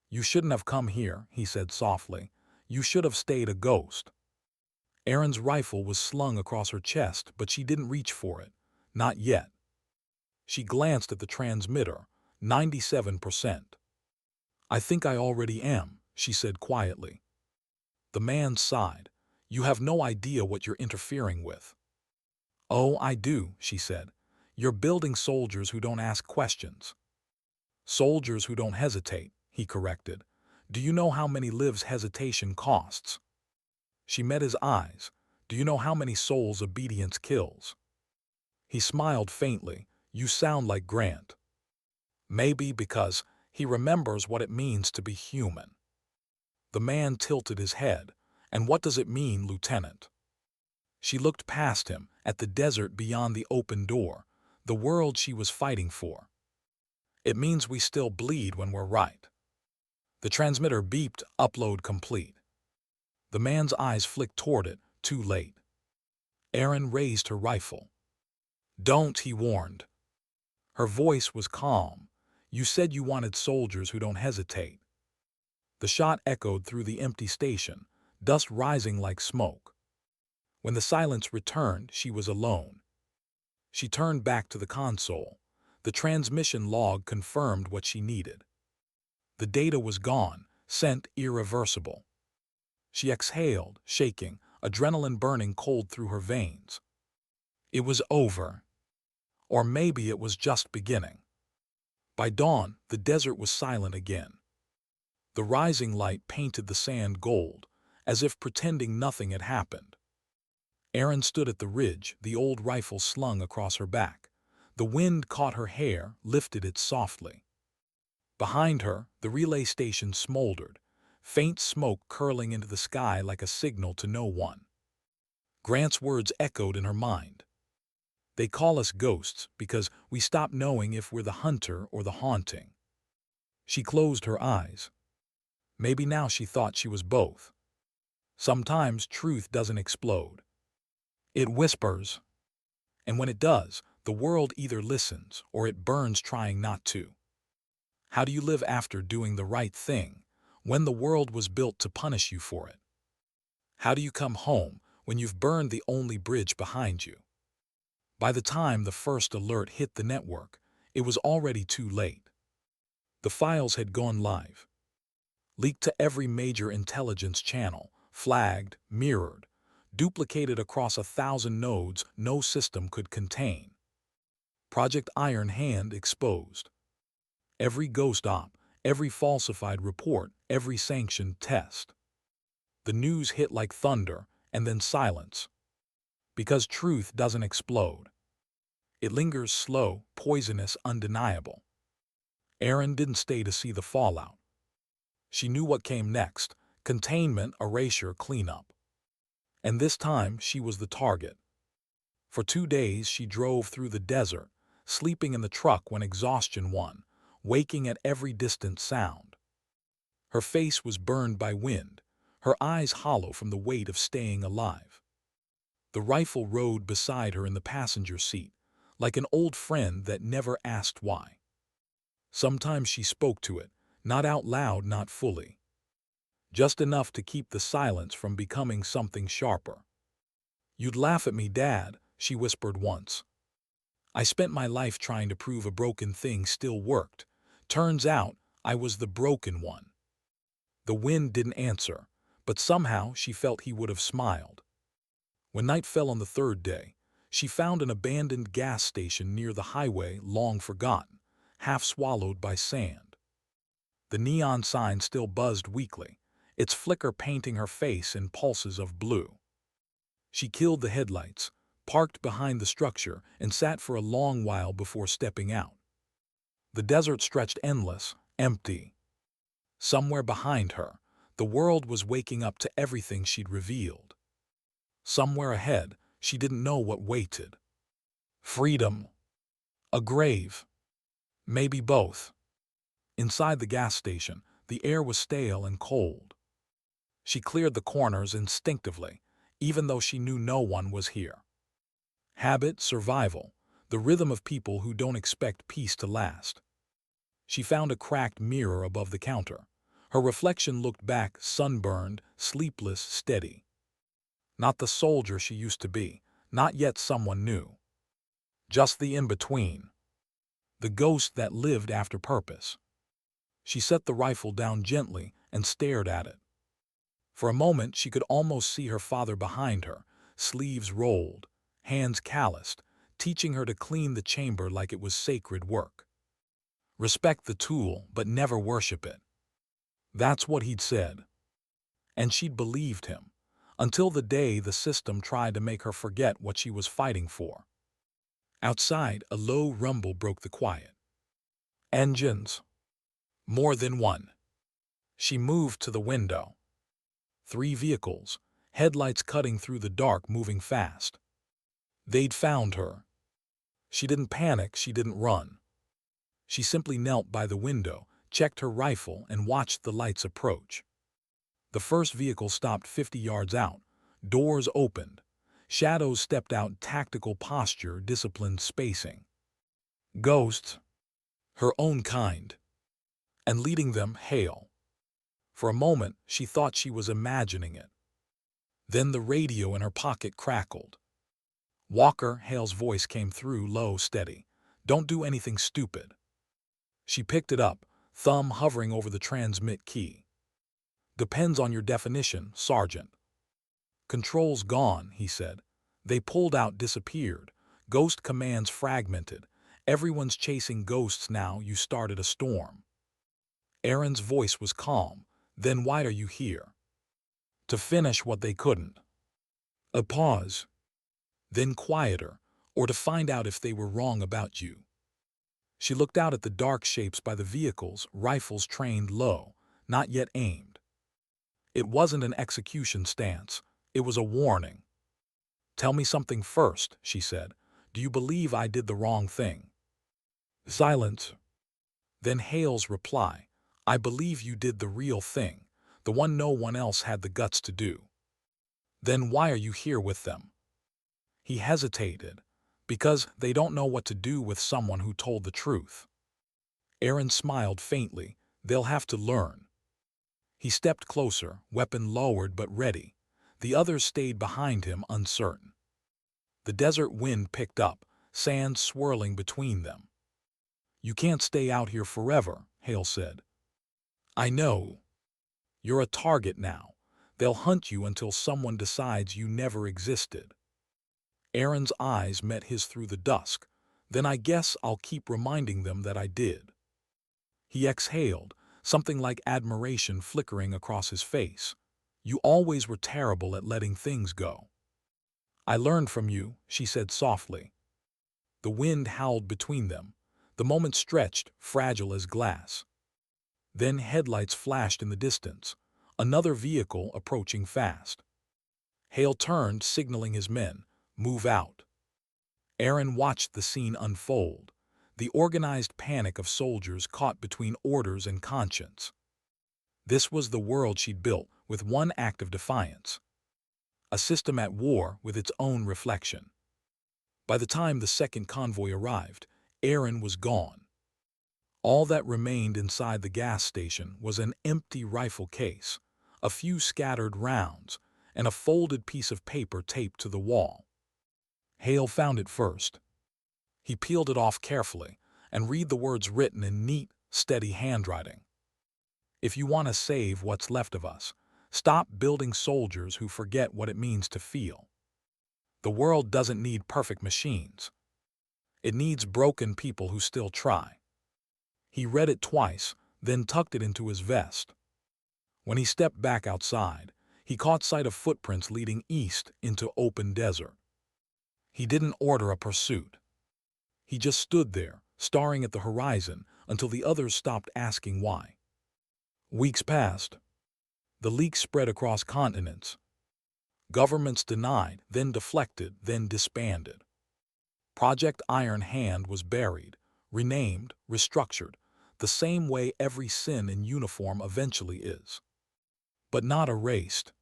"You shouldn't have come here," he said softly. "You should have stayed a ghost." Aaron's rifle was slung across her chest, but she didn't reach for it. Not yet. She glanced at the transmitter. 97%. "I think I already am," she said quietly. The man sighed. "You have no idea what you're interfering with." "Oh, I do," she said. "You're building soldiers who don't ask questions." "Soldiers who don't hesitate," he corrected. "Do you know how many lives hesitation costs?" She met his eyes. "Do you know how many souls obedience kills?" He smiled faintly. "You sound like Grant." "Maybe because he remembers what it means to be human." The man tilted his head. "And what does it mean, Lieutenant?" She looked past him, at the desert beyond the open door, the world she was fighting for. "It means we still bleed when we're right." The transmitter beeped, "Upload complete." The man's eyes flicked toward it, too late. Aaron raised her rifle. "Don't," he warned. Her voice was calm. "You said you wanted soldiers who don't hesitate." The shot echoed through the empty station, dust rising like smoke. When the silence returned, she was alone. She turned back to the console. The transmission log confirmed what she needed. The data was gone, sent irreversible. She exhaled, shaking, adrenaline burning cold through her veins. It was over. Or maybe it was just beginning. By dawn, the desert was silent again. The rising light painted the sand gold, as if pretending nothing had happened. Aaron stood at the ridge, the old rifle slung across her back. The wind caught her hair, lifted it softly. Behind her, the relay station smoldered, faint smoke curling into the sky like a signal to no one. Grant's words echoed in her mind. "They call us ghosts because we stop knowing if we're the hunter or the haunting." She closed her eyes. Maybe now she thought she was both. Sometimes truth doesn't explode. It whispers. And when it does, the world either listens or it burns trying not to. How do you live after doing the right thing, when the world was built to punish you for it? How do you come home when you've burned the only bridge behind you? By the time the first alert hit the network, it was already too late. The files had gone live. Leaked to every major intelligence channel, flagged, mirrored, duplicated across 1,000 nodes no system could contain. Project Iron Hand exposed. Every ghost op, every falsified report, every sanctioned test. The news hit like thunder, and then silence. Because truth doesn't explode. It lingers slow, poisonous, undeniable. Erin didn't stay to see the fallout. She knew what came next: containment, erasure, cleanup. And this time she was the target. For 2 days she drove through the desert, sleeping in the truck when exhaustion won, waking at every distant sound. Her face was burned by wind, her eyes hollow from the weight of staying alive. The rifle rode beside her in the passenger seat, like an old friend that never asked why. Sometimes she spoke to it, not out loud, not fully. Just enough to keep the silence from becoming something sharper. "You'd laugh at me, Dad," she whispered once. "I spent my life trying to prove a broken thing still worked. Turns out I was the broken one." The wind didn't answer, but somehow she felt he would have smiled. When night fell on the third day, she found an abandoned gas station near the highway, long forgotten, half swallowed by sand. The neon sign still buzzed weakly, its flicker painting her face in pulses of blue. She killed the headlights, parked behind the structure, and sat for a long while before stepping out. The desert stretched endless, empty. Somewhere behind her, the world was waking up to everything she'd revealed. Somewhere ahead, she didn't know what waited. Freedom. A grave. Maybe both. Inside the gas station, the air was stale and cold. She cleared the corners instinctively, even though she knew no one was here. Habit, survival, the rhythm of people who don't expect peace to last. She found a cracked mirror above the counter. Her reflection looked back, sunburned, sleepless, steady. Not the soldier she used to be, not yet someone new. Just the in-between. The ghost that lived after purpose. She set the rifle down gently and stared at it. For a moment she could almost see her father behind her, sleeves rolled, hands calloused, teaching her to clean the chamber like it was sacred work. Respect the tool, but never worship it. That's what he'd said. And she'd believed him, until the day the system tried to make her forget what she was fighting for. Outside, a low rumble broke the quiet. Engines. More than one. She moved to the window. 3 vehicles, headlights cutting through the dark, moving fast. They'd found her. She didn't panic, she didn't run. She simply knelt by the window, checked her rifle, and watched the lights approach. The first vehicle stopped 50 yards out. Doors opened. Shadows stepped out, tactical posture, disciplined spacing. Ghosts. Her own kind. And leading them, Hale. For a moment, she thought she was imagining it. Then the radio in her pocket crackled. "Walker," Hale's voice came through, low, steady. "Don't do anything stupid." She picked it up, thumb hovering over the transmit key. "Depends on your definition, Sergeant." "Controls gone," he said. "They pulled out, disappeared. Ghost commands fragmented. Everyone's chasing ghosts now. You started a storm." Erin's voice was calm. "Then why are you here?" "To finish what they couldn't." A pause. Then quieter. "Or to find out if they were wrong about you." She looked out at the dark shapes by the vehicles, rifles trained low, not yet aimed. It wasn't an execution stance. It was a warning. "Tell me something first," she said. "Do you believe I did the wrong thing?" Silence. Then Hale's reply. "I believe you did the real thing, the one no one else had the guts to do." "Then why are you here with them?" He hesitated. "Because they don't know what to do with someone who told the truth." Erin smiled faintly. "They'll have to learn." He stepped closer, weapon lowered but ready. The others stayed behind him, uncertain. The desert wind picked up, sand swirling between them. "You can't stay out here forever," Hale said. "I know. You're a target now. They'll hunt you until someone decides you never existed." Erin's eyes met his through the dusk. "Then I guess I'll keep reminding them that I did." He exhaled, something like admiration flickering across his face. You always were terrible at letting things go. I learned from you, she said softly. The wind howled between them. The moment stretched, fragile as glass. Then headlights flashed in the distance. Another vehicle approaching fast. Hale turned, signaling his men, "Move out." Aaron watched the scene unfold, the organized panic of soldiers caught between orders and conscience. This was the world she'd built with one act of defiance. A system at war with its own reflection. By the time the second convoy arrived, Aaron was gone. All that remained inside the gas station was an empty rifle case, a few scattered rounds, and a folded piece of paper taped to the wall. Hale found it first. He peeled it off carefully and read the words written in neat, steady handwriting. If you want to save what's left of us, stop building soldiers who forget what it means to feel. The world doesn't need perfect machines. It needs broken people who still try. He read it twice, then tucked it into his vest. When he stepped back outside, he caught sight of footprints leading east into open desert. He didn't order a pursuit. He just stood there, staring at the horizon until the others stopped asking why. Weeks passed. The leak spread across continents. Governments denied, then deflected, then disbanded. Project Iron Hand was buried, renamed, restructured, the same way every sin in uniform eventually is. But not erased.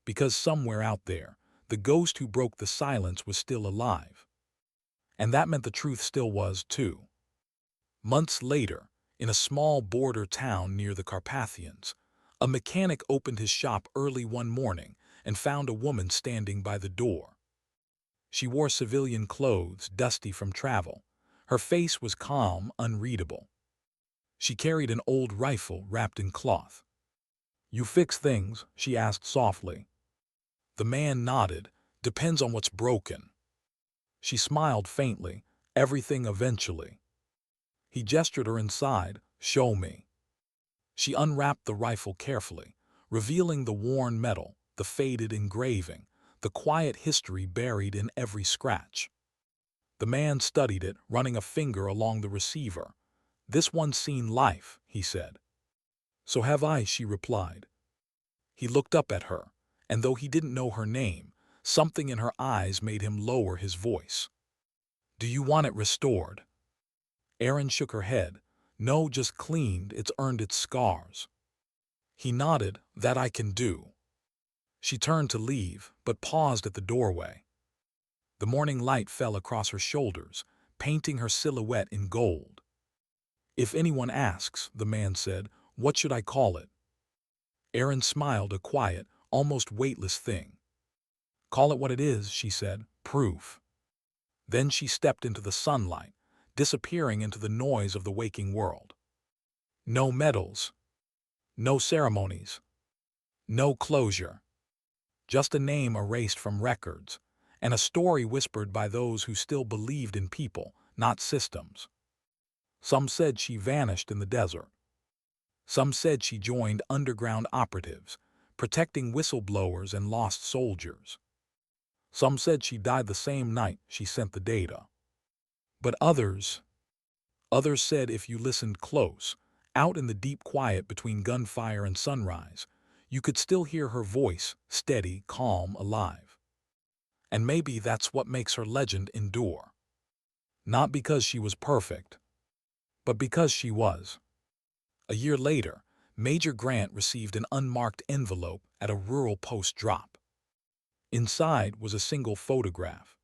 Because somewhere out there, the ghost who broke the silence was still alive. And that meant the truth still was, too. Months later, in a small border town near the Carpathians, a mechanic opened his shop early one morning and found a woman standing by the door. She wore civilian clothes, dusty from travel. Her face was calm, unreadable. She carried an old rifle wrapped in cloth. "You fix things?" she asked softly. The man nodded. "Depends on what's broken." She smiled faintly. "Everything eventually." He gestured her inside. "Show me." She unwrapped the rifle carefully, revealing the worn metal, the faded engraving, the quiet history buried in every scratch. The man studied it, running a finger along the receiver. "This one's seen life," he said. "So have I," she replied. He looked up at her, and though he didn't know her name, something in her eyes made him lower his voice. "Do you want it restored?" Erin shook her head. "No, just cleaned. It's earned its scars." He nodded. "That I can do." She turned to leave, but paused at the doorway. The morning light fell across her shoulders, painting her silhouette in gold. "If anyone asks," the man said, "what should I call it?" Erin smiled, a quiet, almost weightless thing. "Call it what it is," she said, "proof." Then she stepped into the sunlight, disappearing into the noise of the waking world. No medals. No ceremonies. No closure. Just a name erased from records, and a story whispered by those who still believed in people, not systems. Some said she vanished in the desert. Some said she joined underground operatives, protecting whistleblowers and lost soldiers. Some said she died the same night she sent the data. But others said if you listened close, out in the deep quiet between gunfire and sunrise, you could still hear her voice, steady, calm, alive. And maybe that's what makes her legend endure. Not because she was perfect, but because she was. A year later, Major Grant received an unmarked envelope at a rural post drop. Inside was a single photograph.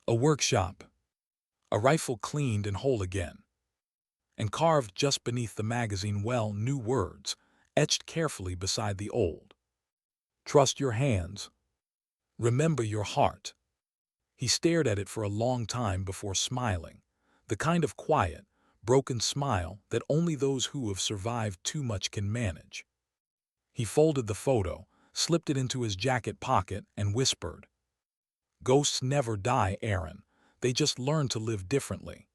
A workshop. A rifle cleaned and whole again. And carved just beneath the magazine new words, etched carefully beside the old. "Trust your hands. Remember your heart." He stared at it for a long time before smiling, the kind of quiet, broken smile that only those who have survived too much can manage. He folded the photo, slipped it into his jacket pocket, and whispered, "Ghosts never die, Aaron. They just learn to live differently."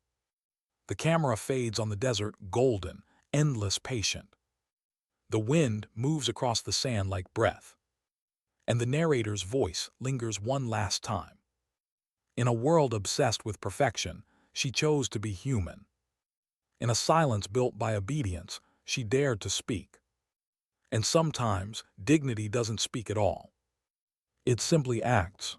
The camera fades on the desert, golden, endless patient. The wind moves across the sand like breath, and the narrator's voice lingers one last time. In a world obsessed with perfection, she chose to be human. In a silence built by obedience, she dared to speak. And sometimes, dignity doesn't speak at all. It simply acts.